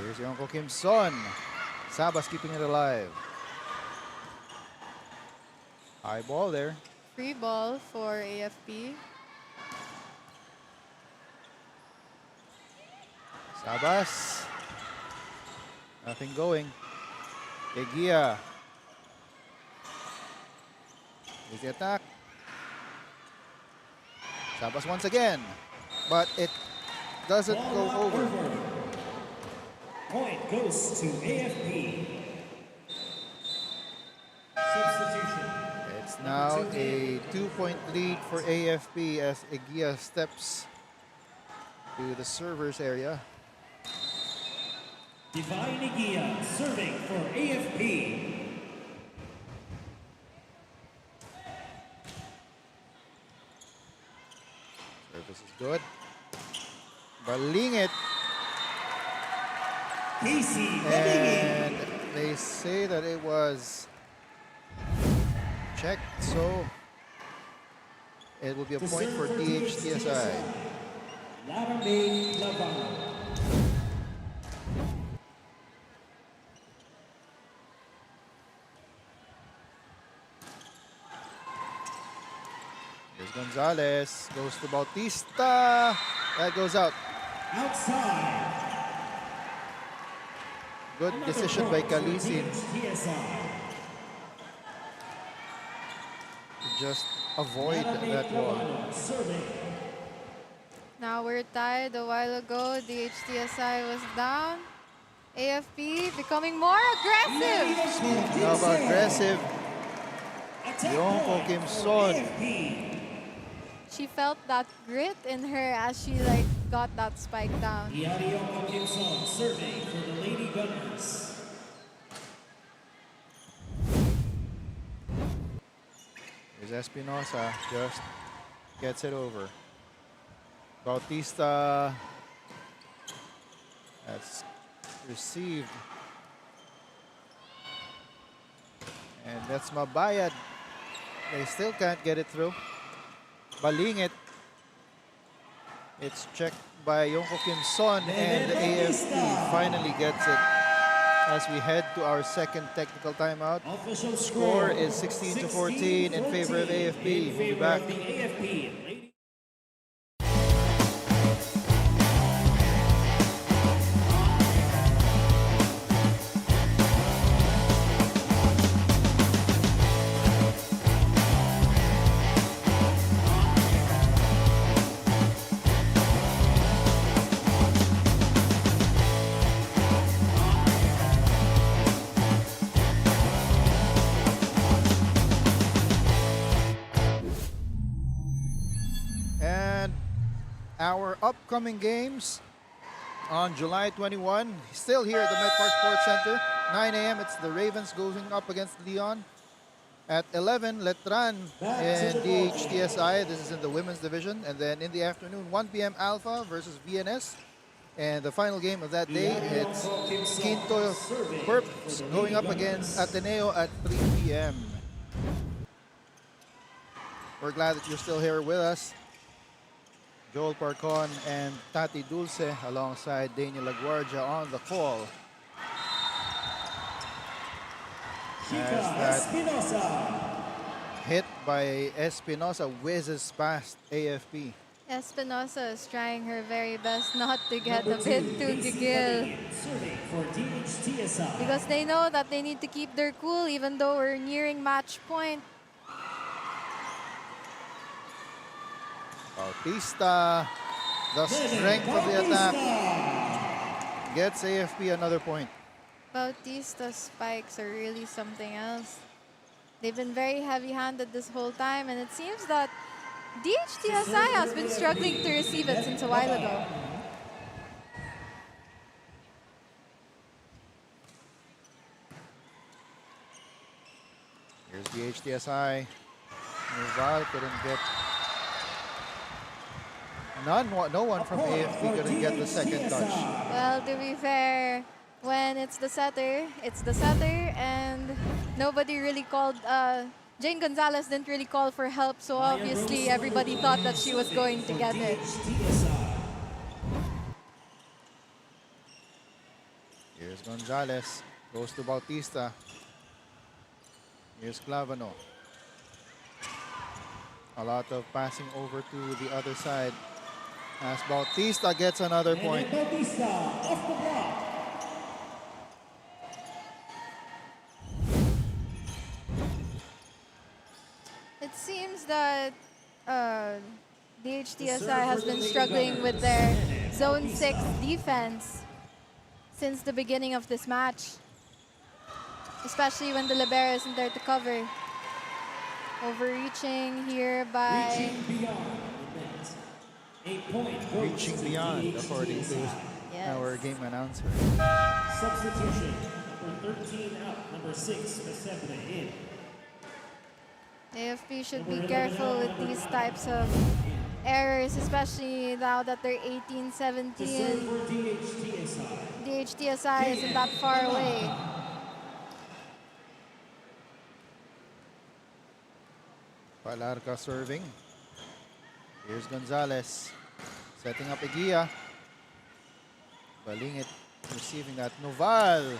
Here's Yonko Kim Son. Sabas keeping it alive. High ball there. Free ball for AFP. Sabas. Nothing going. Egia. Here's the attack. Sabas once again. But it doesn't go over. Point goes to AFP. Substitution. It's now a 2-point lead for AFP as Egia steps to the servers area. Divine Egia serving for AFP. Service is good. Balingit. Casey And They say that it was checked, so it will be a point for DHTSI. Here's Gonzalez, goes to Bautista. That goes out. Outside. Good decision by Kalisin. Just avoid that wall. Now we're tied. A while ago, the HTSI was down. AFP becoming more aggressive. How about aggressive? Yonko Kim Son. She felt that grit in her as she got that spike down. Yonko Kim Son serving for the Lady Gunners. Here's Espinosa, just gets it over. Bautista has received. And that's Mabayad. They still can't get it through. Balingit. It's checked by Yonko Kim Son, and the AFP finally gets it as we head to our second technical timeout. Official Score is 16-14 in favor of AFP. We'll be back. The AFP. And our upcoming games on July 21, still here at the Met Park Sports Center. 9 a.m. it's the Ravens going up against Leon. At 11, Letran and DHTSI. This is in the women's division. And then in the afternoon, 1 p.m. Alpha versus VNS. And the final game of that day, it's Quinto Perps going up against Ateneo at 3 p.m. We're glad that you're still here with us. Joel Parcon and Tati Dulce alongside Daniel Laguardia on the call. As that hit by Espinosa whizzes past AFP. Espinosa is trying her very best not to get a bit too gigil. Because they know that they need to keep their cool even though we're nearing match point. Bautista, the strength of the attack, gets AFP another point. Bautista's spikes are really something else. They've been very heavy-handed this whole time, and it seems that DHTSI has been struggling to receive it since a while ago. Here's DHTSI. Noval couldn't get... No one from AFP couldn't get the second touch. Well, to be fair, when it's the setter, and nobody really called... Jane Gonzalez didn't really call for help, so obviously everybody thought that she was going to get it. Here's Gonzalez, goes to Bautista. Here's Clavano. A lot of passing over to the other side as Bautista gets another point. Bautista off the block. It seems that the HTSI has been struggling with their Zone 6 defense since the beginning of this match. Especially when the libero isn't there to cover. Overreaching here by... Reaching beyond, according to our game announcer. Substitution, number 13 out, number 6, Mesebra in. AFP should be careful with these types of errors, especially now that they're 18-17. DHTSI isn't that far away. Palarca serving. Here's Gonzalez. Setting up Eguia. Balingit receiving that. Noval.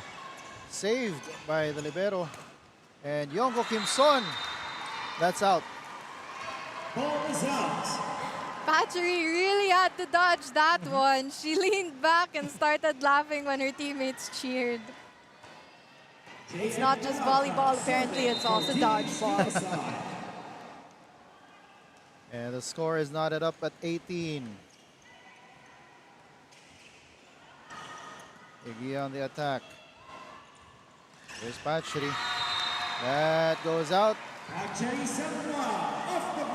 Saved by the libero. And Yonko Kimson. That's out. Ball is out. Patchery really had to dodge that one. She leaned back and started laughing when her teammates cheered. It's not just volleyball, apparently it's also dodgeball. And the score is knotted up at 18. Eguia on the attack. There's Patchery. That goes out.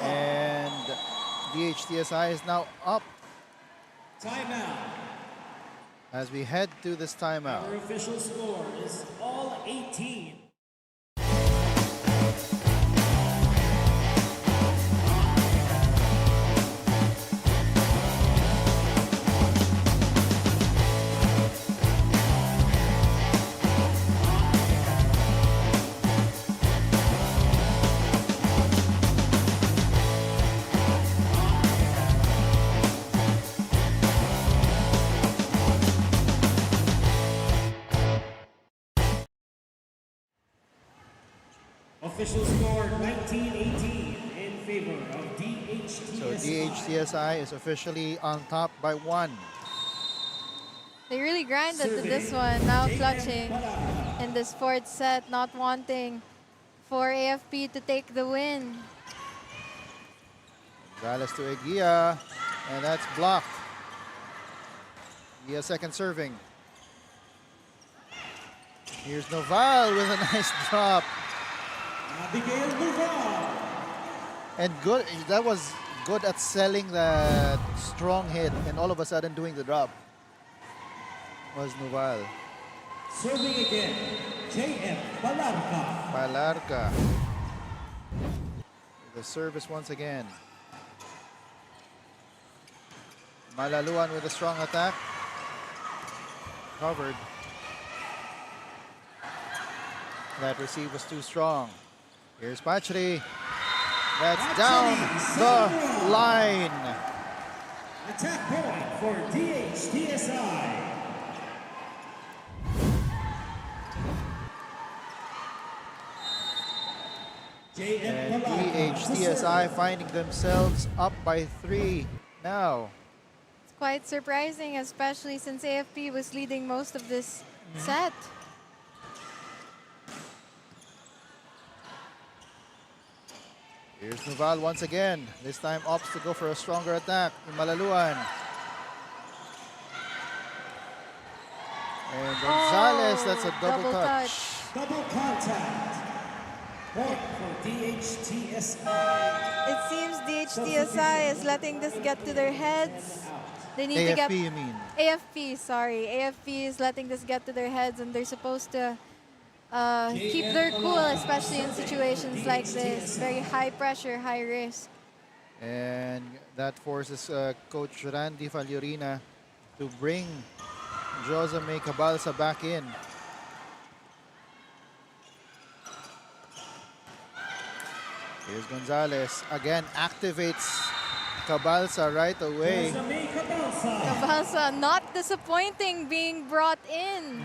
And DHTSI is now up Timeout. as we head to this timeout. Our official score is all 18. Official score 19-18 in favor of DHTSI. So DHTSI is officially on top by 1. They really grinded to this one, now clutching in this fourth set, not wanting for AFP to take the win. Gonzalez to Eguia, and that's blocked. Eguia second serving. Here's Noval with a nice drop. And good, that was good at selling that strong hit and all of a sudden doing the drop was Noval. Serving again, JM Palarca. Palarca. The service once again. Malaluan with a strong attack. Covered. That receive was too strong. Here's Patchery. That's down the line. Attack point for DHTSI. And DHTSI finding themselves up by 3 now. It's quite surprising, especially since AFP was leading most of this set. Here's Noval once again. This time opts to go for a stronger attack in Malaluan. And Gonzalez, that's a double touch. Double contact. Point for DHTSI. It seems DHTSI is letting this get to their heads. They need to get AFP, you mean? AFP, sorry. AFP is letting this get to their heads, and they're supposed to keep their cool, especially in situations like this. Very high pressure, high risk. And that forces Coach Randy Fagliorina to bring Joseme Cabalsa back in. Here's Gonzalez. Again, activates Cabalsa right away. Cabalsa not disappointing being brought in.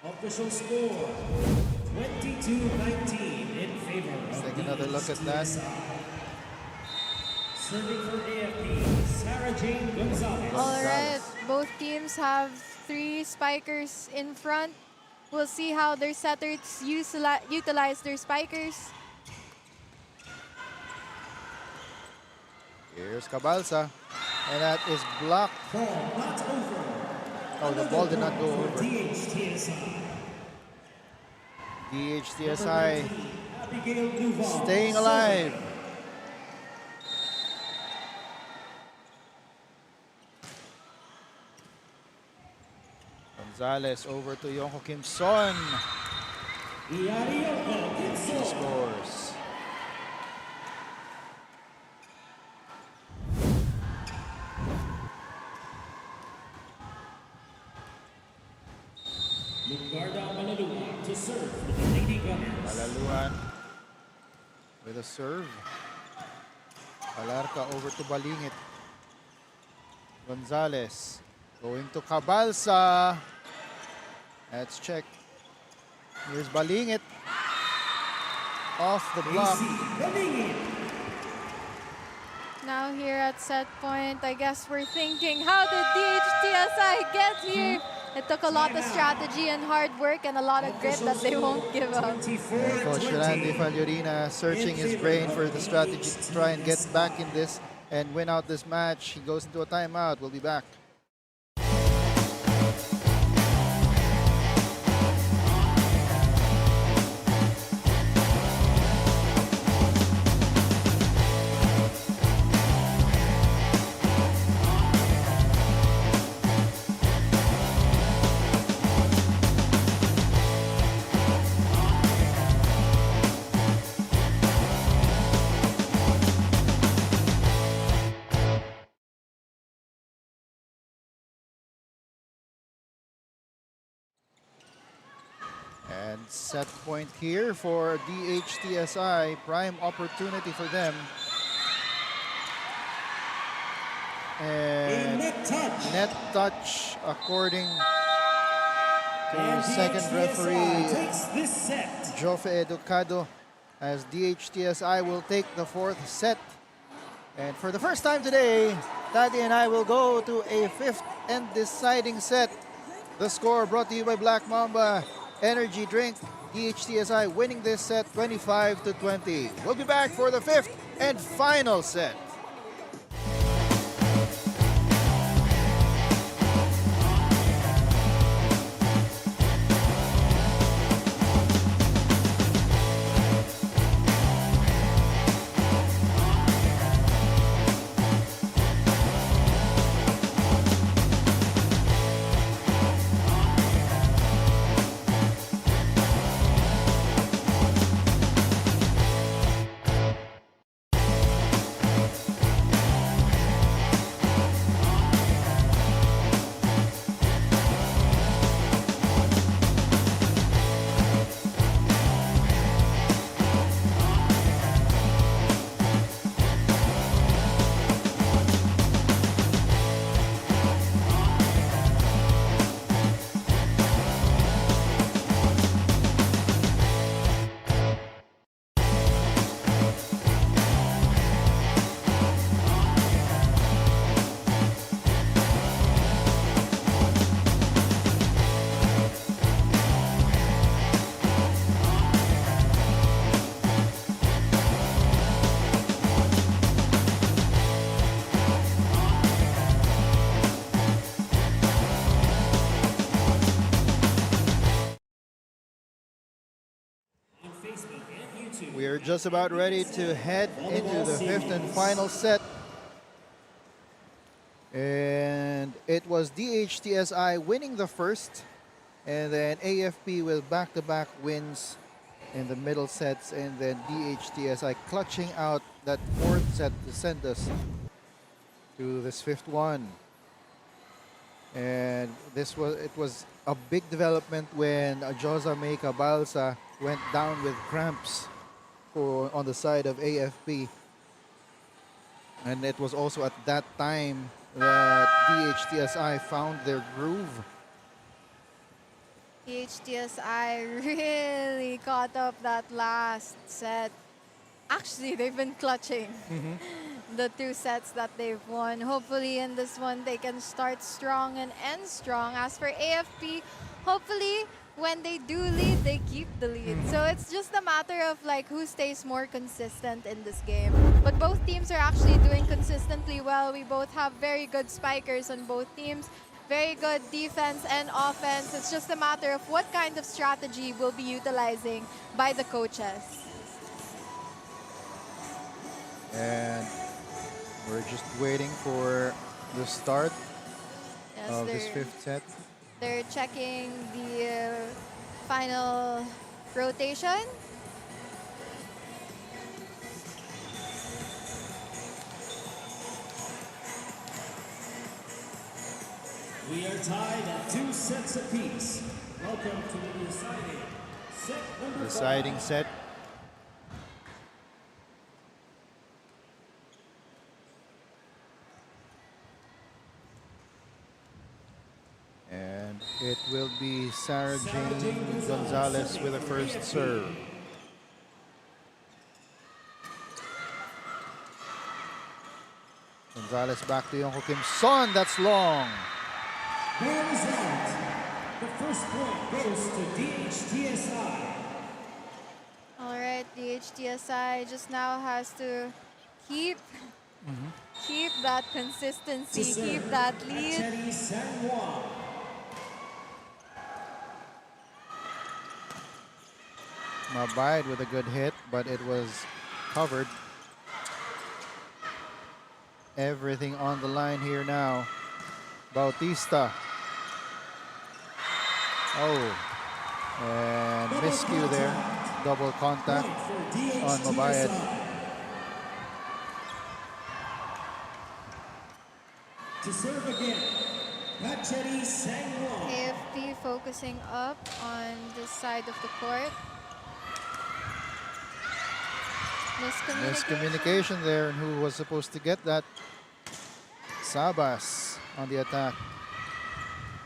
Official score 22-19 in favor of Take another look at that. Serving for AFP, Sarah Jane Gonzalez. All right, both teams have 3 spikers in front. We'll see how their setters utilize their spikers. Here's Cabalsa. And that is blocked. Ball not over. Oh, the ball did not go over. DHTSI. DHTSI Abigail Duval. staying alive. Gonzalez over to Yonko Kimson. He scores. Malaluan to serve for the Lady Gunners. Malaluan with a serve. Alarca over to Balingit. Gonzalez going to Cabalsa. Let's check. Here's Balingit. Off the block. Now here at set point, I guess we're thinking, how did DHTSI get here? It took a lot of strategy and hard work and a lot of grit that they won't give up. Coach Randy Fagliorina searching his brain for the strategy to try and get back in this and win out this match. He goes into a timeout. We'll be back. And set point here for DHTSI. Prime opportunity for them. And net touch according to second referee Jofe Educado, as DHTSI will take the fourth set. And for the first time today, Tati and I will go to a fifth and deciding set. The score brought to you by Black Mamba Energy Drink. DHTSI winning this set 25-20. We'll be back for the fifth and final set. We are just about ready to head into the fifth and final set. And it was DHTSI winning the first, and then AFP with back-to-back wins in the middle sets, and then DHTSI clutching out that fourth set to send us to this fifth one. And it was a big development when Josa May Cabalsa went down with cramps on the side of AFP. And it was also at that time that DHTSI found their groove. DHTSI really caught up that last set. Actually, they've been clutching the two sets that they've won. Hopefully in this one, they can start strong and end strong. As for AFP, hopefully when they do lead, they keep the lead. So it's just a matter of like who stays more consistent in this game. But both teams are actually doing consistently well. We both have very good spikers on both teams. Very good defense and offense. It's just a matter of what kind of strategy we'll be utilizing by the coaches. And we're just waiting for the start of this fifth set. They're checking the final rotation. We are tied at 2 sets apiece. Welcome to the deciding set number 5. Deciding set. It will be Sarah Jane Gonzalez with the first serve. Gonzalez back to Yongho Kim Son. That's long. Ball is out. The first point goes to DHTSI. All right, DHTSI just now has to keep that consistency, keep that lead. Mabayad with a good hit, but it was covered. Everything on the line here now. Bautista. Oh, and miscue there. Double contact on Mabayad. To serve again, Pacheri Sangwon. AFP focusing up on this side of the court. Miscommunication there, and who was supposed to get that? Sabas on the attack.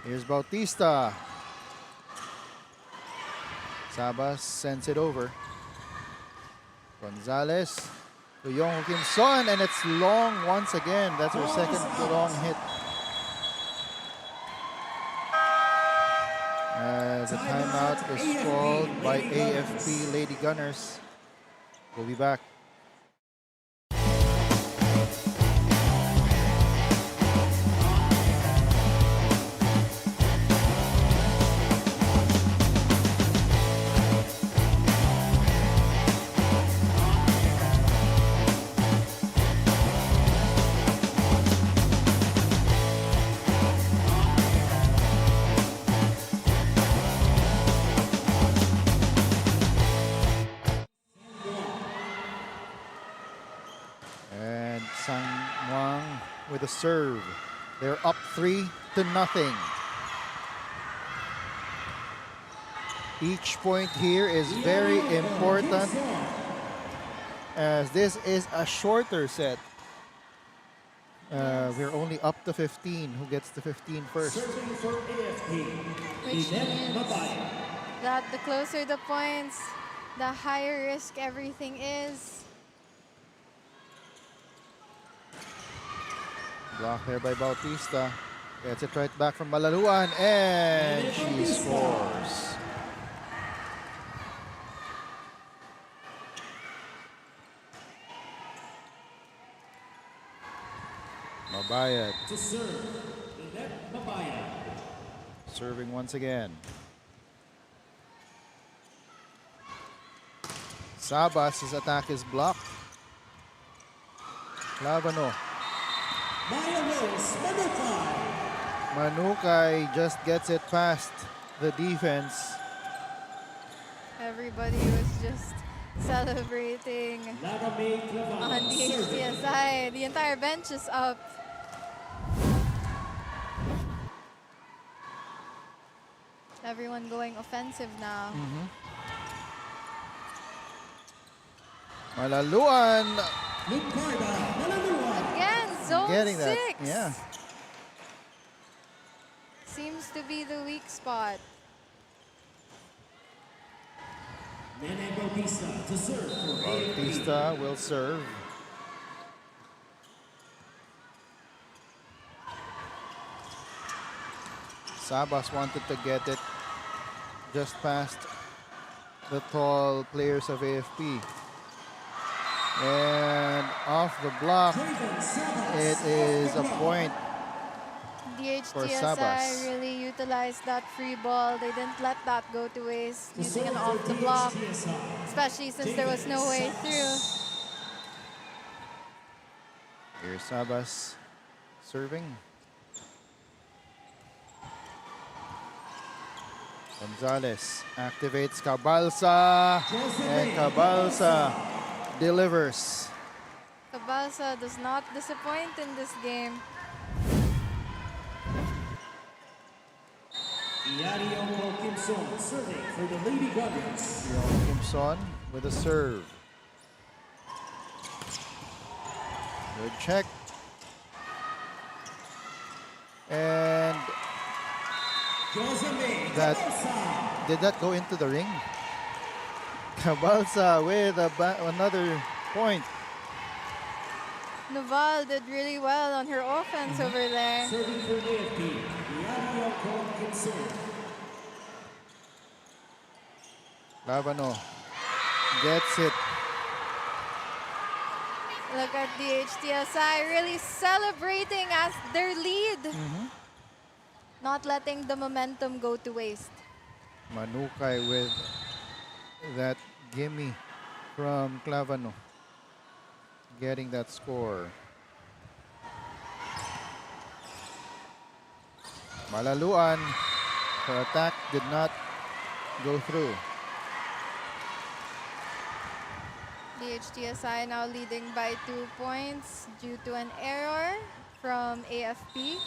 Here's Bautista. Sabas sends it over. Gonzalez to Yongho Kim Son, and it's long once again. That's her second long hit. As a timeout is called by AFP Lady Gunners. We'll be back. With a serve. They're up 3-0. Each point here is very important, as this is a shorter set. We're only up to 15. Who gets to 15 first? Which means that the closer the points, the higher risk everything is. Blocked there by Bautista. Gets it right back from Malaluan, and she scores. Mabayad. To serve, Mabayad. Serving once again. Sabas' attack is blocked. Lavano. Manukay just gets it past the defense. Everybody was just celebrating on the HTSI. The entire bench is up. Everyone going offensive now. Malaluan. Again, zone Getting 6. that, yeah. Seems to be the weak spot. Bautista to serve for Bautista will serve. Sabas wanted to get it just past the tall players of AFP. And off the block, it is a point for DHTSI Sabas. really utilized that free ball. They didn't let that go to waste using an off the block, especially since there was no way through. Here's Sabas serving. Gonzalez activates Cabalsa, and Cabalsa delivers. Cabalsa does not disappoint in this game. Yongho Kim Son serving for the Lady Gunners. Yongho Kim Son with a serve. Good check. And That did that go into the ring? Cabalsa with another point. Naval did really well on her offense over there. Serving for AFP, Liano Conkinson. Lavano gets it. Look at DHTSI really celebrating as their lead. Not letting the momentum go to waste. Manukay with that gimme from Clavano. Getting that score. Malaluan, her attack did not go through. DHTSI now leading by 2 points due to an error from AFP.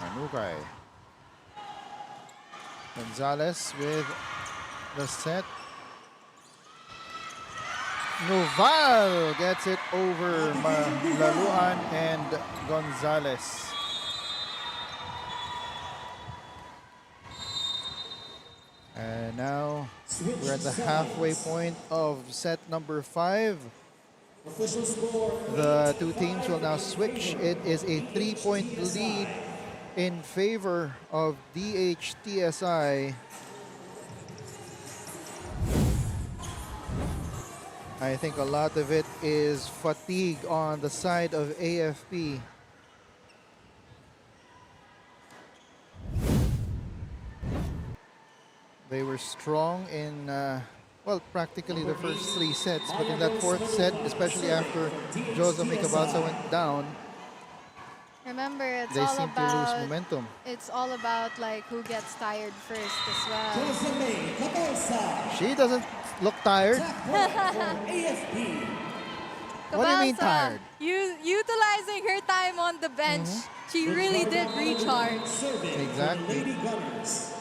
Manukay. Gonzalez with the set. Noval gets it over Malaluan and Gonzalez. And now we're at the halfway point of set number 5. Official score. The two teams will now switch. It is a 3-point lead in favor of DHTSI. I think a lot of it is fatigue on the side of AFP. They were strong in, well, practically the first 3 sets, but in that 4th set, especially after Josa Cabalsa went down, Remember, it's they all seem to lose about momentum. it's all about like who gets tired first as well. She doesn't look tired. AFP. What do you mean Cabalsa, tired? Utilizing her time on the bench, she really did recharge. Serving Exactly. Lady Gunners.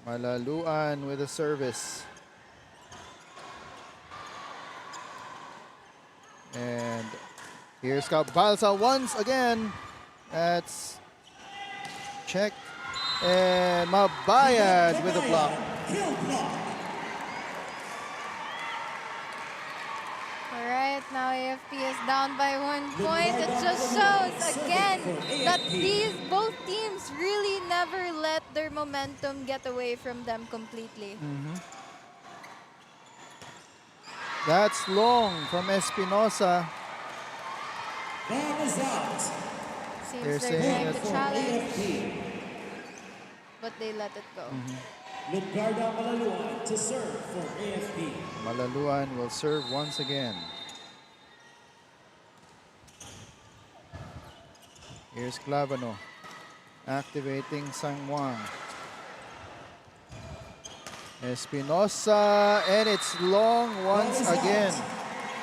Malaluan with a service. And here's Cabalsa once again. That's check. And Mabayad with a block. Kill block. All right, now AFP is down by 1 point. It just shows again that both teams really never let their momentum get away from them completely. That's long from Espinosa. That is out. Seems They're they're saying trying that to challenge, but they let it go. Ludgarda Malaluan to serve for AFP. Malaluan will serve once again. Here's Clavano activating Sang Wang. Espinosa, and it's long once again.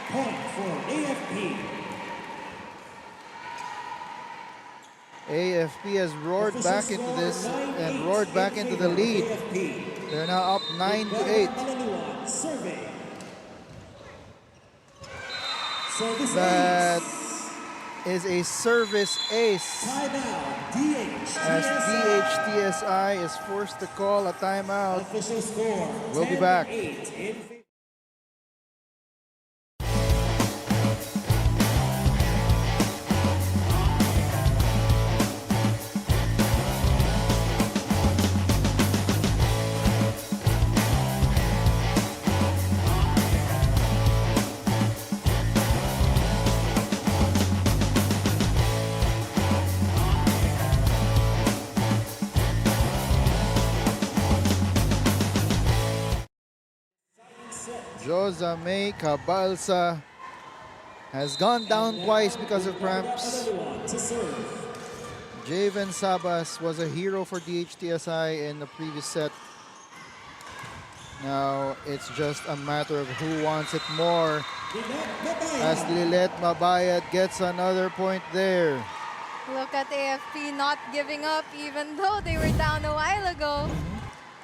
Point for AFP. AFP has roared back into this and roared back into the lead. They're now up 9-8. Malaluan serving. Service That ace. is a service ace Timeout. as DHTSI. DHTSI is forced to call a timeout. Official score. We'll be back. 10-8 in favor. Josa Cabalsa has gone down twice because of cramps. Malaluan to serve. Javen Sabas was a hero for DHTSI in the previous set. Now it's just a matter of who wants it more, as Lilet Mabayad gets another point there. Look at AFP not giving up even though they were down a while ago.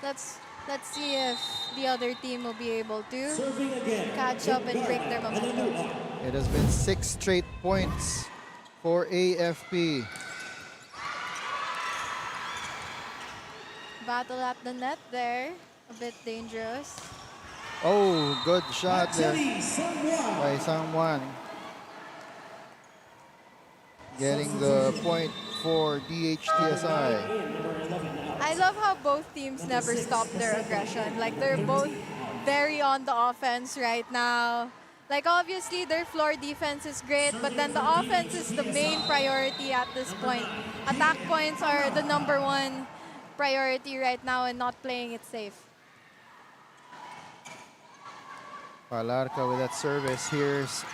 Let's Let's see if the other team will be able to Serving again. catch up and break their momentum. It has been 6 straight points for AFP. Battle at the net there. A bit dangerous. Oh, good shot there by someone. Getting the point for DHTSI. I love how both teams never stop their aggression. Like, they're both very on the offense right now. Like, obviously, their floor defense is great, but then the offense is the main priority at this point. Attack points are the #1 priority right now and not playing it safe. Palarca with that service. Here's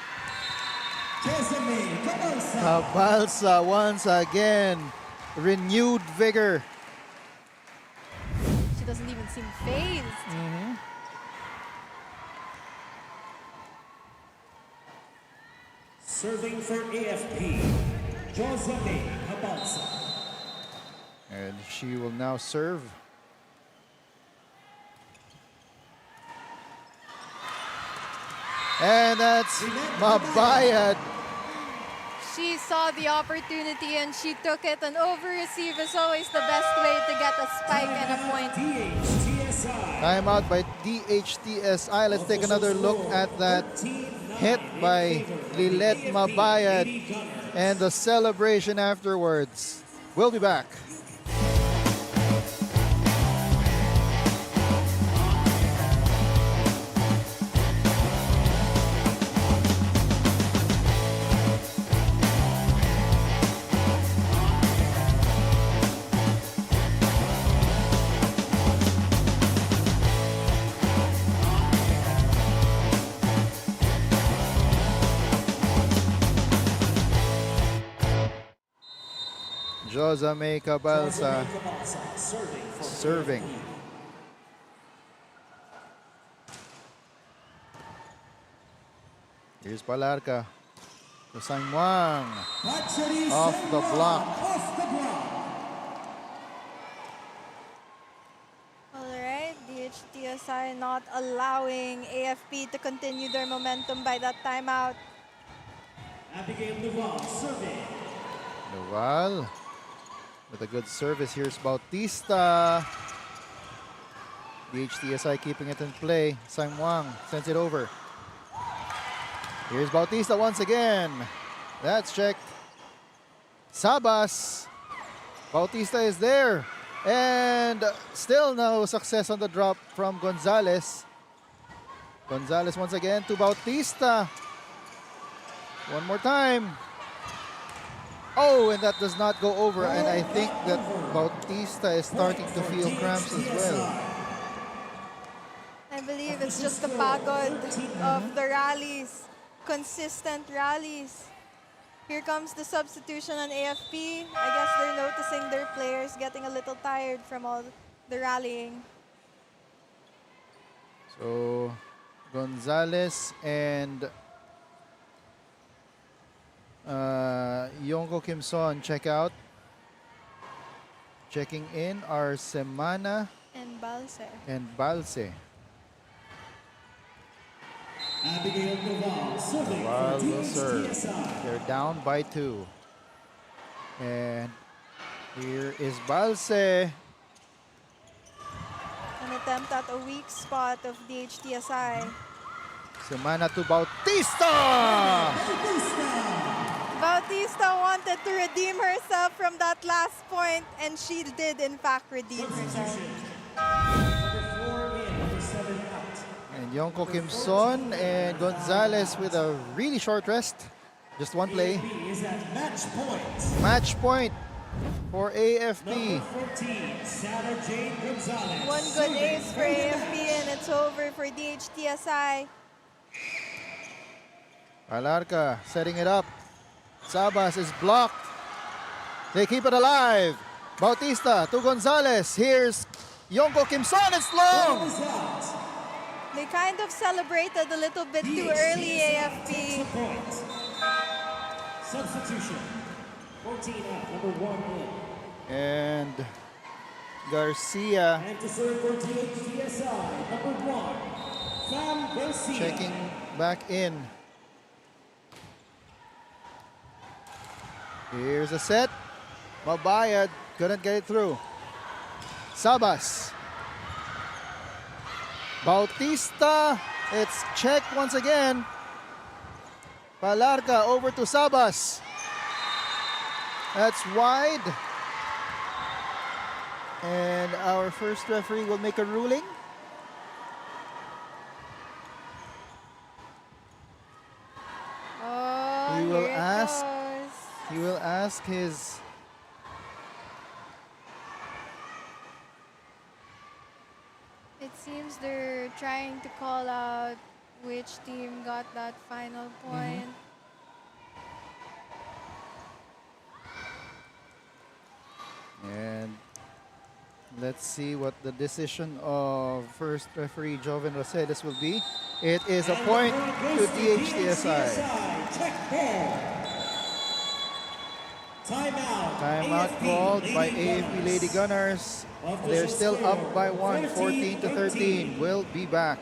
Cabalsa once again. Renewed vigor. She doesn't even seem phased. Serving for AFP, Joseph Habalsa. And she will now serve. And that's Mabayad. She saw the opportunity and she took it. An over-receive is always the best way to get a spike and a point. DHTSI. Timeout by DHTSI. Let's take another look at that hit by Lilet Mabayad and the celebration afterwards. We'll be back. Josame Cabalsa serving. Here's Palarca to Sangwang. Off the block. Alright, DHTSI not allowing AFP to continue their momentum by that timeout. Abigail Duval serving. Duval with a good service. Here's Bautista. DHTSI keeping it in play. Sangwang sends it over. Here's Bautista once again. That's checked. Sabas. Bautista is there. And still no success on the drop from Gonzalez. Gonzalez once again to Bautista. One more time. Oh, and that does not go over. And I think that Bautista is starting to feel cramps as well. I believe it's just the pagod of the rallies. Consistent rallies. Here comes the substitution on AFP. I guess they're noticing their players getting a little tired from all the rallying. So, Gonzalez and Yonko Kimson check out. Checking in are Semana And Balse. and Balse. Abigail Duval serving Duval for will serve. DHTSI. They're down by 2. And here is Balse. An attempt at a weak spot of DHTSI. Semana to Bautista! Bautista wanted to redeem herself from that last point, and she did in fact redeem herself. And Yonko Kimson and Gonzalez with a really short rest. Just one play. Is at match point. Match point for AFP. Number 14, Sarah Jane Gonzalez. One good ace for AFP, and it's over for DHTSI. Palarca setting it up. Sabas is blocked. They keep it alive. Bautista to Gonzalez. Here's Yonko Kimson. It's long. They kind of celebrated a little bit too early, AFP. Substitution. 14 out, number 1 in. And Garcia And to serve for DHTSI, number 1, Sam Garcia. checking back in. Here's a set. Mabayad couldn't get it through. Sabas. Bautista. It's checked once again. Palarca over to Sabas. That's wide. And our first referee will make a ruling. Oh, He will here it ask. goes. He will ask his... It seems they're trying to call out which team got that final point. And let's see what the decision of first referee Joven Roseles will be. It is a point to DHTSI. Check ball. Timeout. Timeout called by AFP Lady Gunners. They're still up by 1, 14 to 13. We'll be back.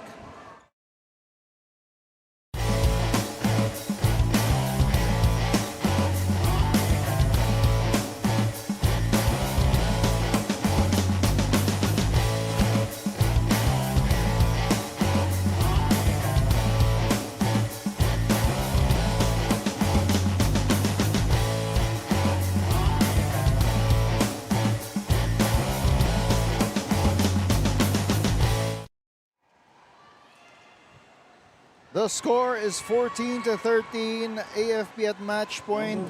The score is 14 to 13. AFP at match point.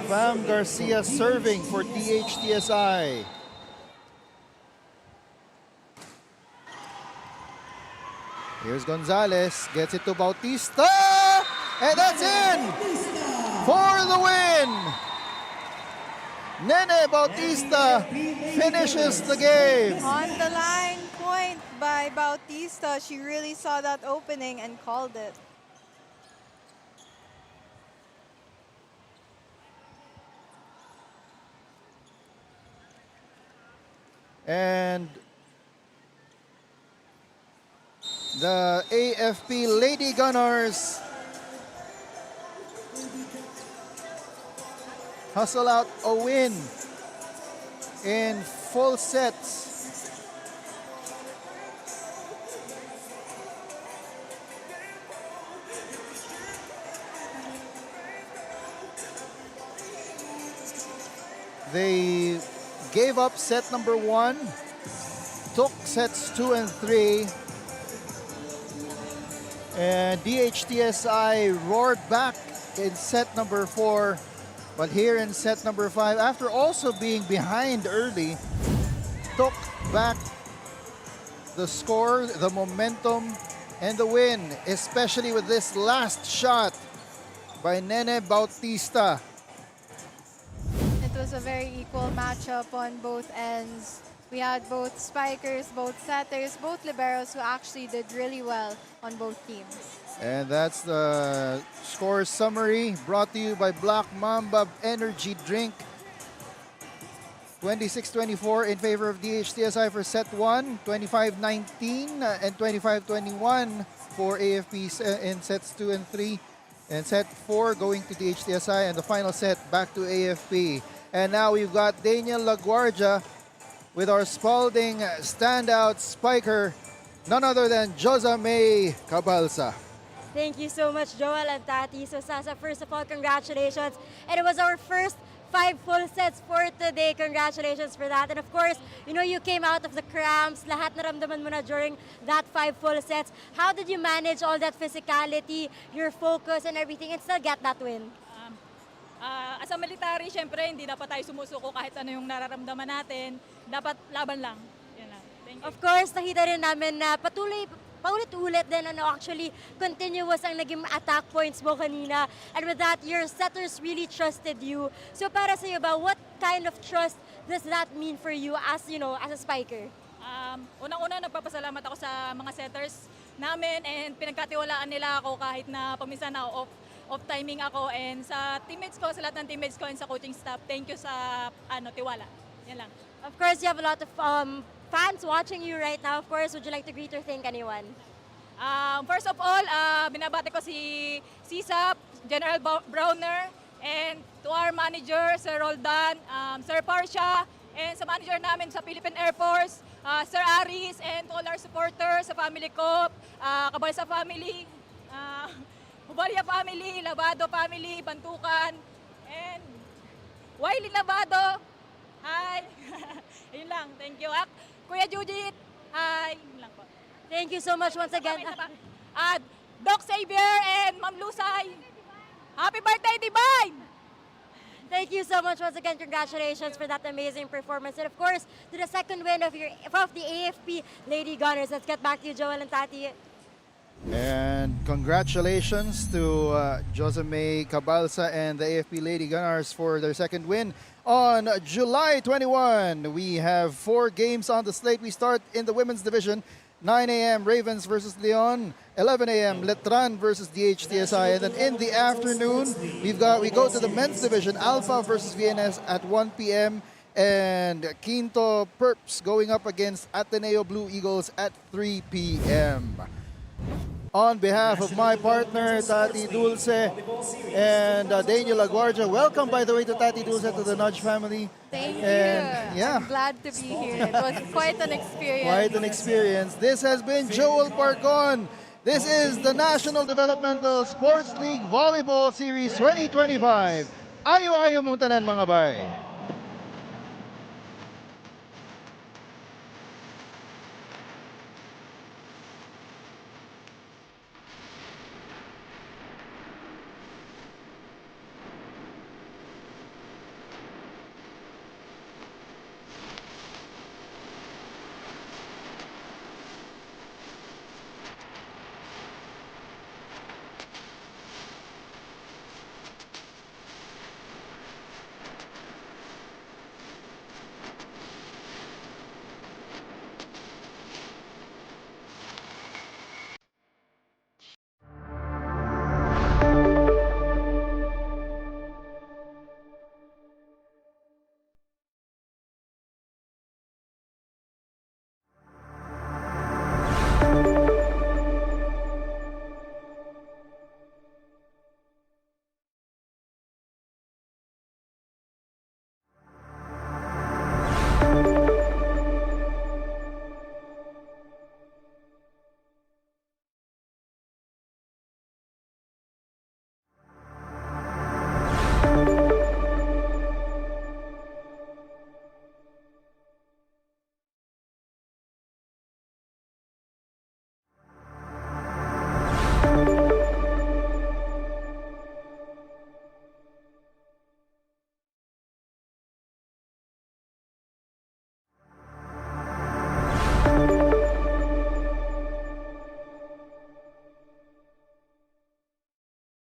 Fam Garcia serving for DHTSI. Here's Gonzalez, gets it to Bautista, and that's in for the win. Nene Bautista finishes the game. On the line point by Bautista. She really saw that opening and called it. And the AFP Lady Gunners hustle out a win in full sets. They gave up set number 1, took sets 2 and 3, and DHTSI roared back in set number 4, but here in set number 5, after also being behind early, took back the score, the momentum, and the win, especially with this last shot by Nene Bautista. It was a very equal matchup on both ends. We had both spikers, both setters, both liberos who actually did really well on both teams. And that's the score summary brought to you by Black Mamba Energy Drink. 26-24 in favor of DHTSI for set 1, 25-19 and 25-21 for AFP in sets 2 and 3. And set 4 going to DHTSI, and the final set back to AFP. And now we've got Daniel LaGuardia with our Spalding standout spiker, none other than Josa May Cabalsa. Thank you so much, Joel and Tati. So Sasa, first of all, congratulations. And it was our first 5 full sets for today. Congratulations for that. And of course, you know, you came out of the cramps. Lahat naramdaman mo na during that 5 full sets. How did you manage all that physicality, your focus and everything, and still get that win? As a military, syempre, hindi dapat tayo sumusuko kahit ano yung nararamdaman natin. Dapat laban lang. Yan lang. Thank you. Of course, nakita rin namin na paulit-ulit din, actually, continuous ang naging attack points mo kanina. And with that, your setters really trusted you. So para sa iyo ba, what kind of trust does that mean for you as, you know, as a spiker? Unang-una, nagpapasalamat ako sa mga setters namin and pinagkatiwalaan nila ako kahit na paminsan na off timing ako, and sa teammates ko, sa lahat ng teammates ko and sa coaching staff, thank you sa tiwala. Yan lang. Of course, you have a lot of fans watching you right now. Of course, would you like to greet or thank anyone? First of all, binabati ko si Sisap, General Browner, and to our manager, Sir Roldan, Sir Portia, and sa manager namin sa Philippine Air Force, Sir Aris, and to all our supporters sa family ko, Kabalsa family, Hubalia family, Labado family, Bantukan, and Wiley Labado. Hi! Ayun lang, thank you. Kuya Judith, hi! Yun lang po. Thank you so much once again. Doc Xavier and Ma'am Lusay, happy birthday, Divine! Thank you so much once again. Congratulations for that amazing performance. And of course, to the second win of the AFP Lady Gunners. Let's get back to you, Joel and Tati. And congratulations to Joseme Cabalsa and the AFP Lady Gunners for their second win. On July 21, we have 4 games on the slate. We start in the women's division. 9 a.m. Ravens versus Leon, 11 a.m. Letran versus DHTSI, and then in the afternoon we go to the men's division, Alpha versus VNS at 1 p.m. and Quinto Perps going up against Ateneo Blue Eagles at 3 p.m. On behalf of my partner, Tati Dulce and Daniel Aguardia, welcome, by the way, to Tati Dulce, to the Nudge family. Thank And, you. yeah. I'm glad to be here. It was quite an experience. Quite an experience. This has been Joel Parcon. This is the National Developmental Sports League Volleyball Series 2025. Ayo-ayo mong tanan, mga bay.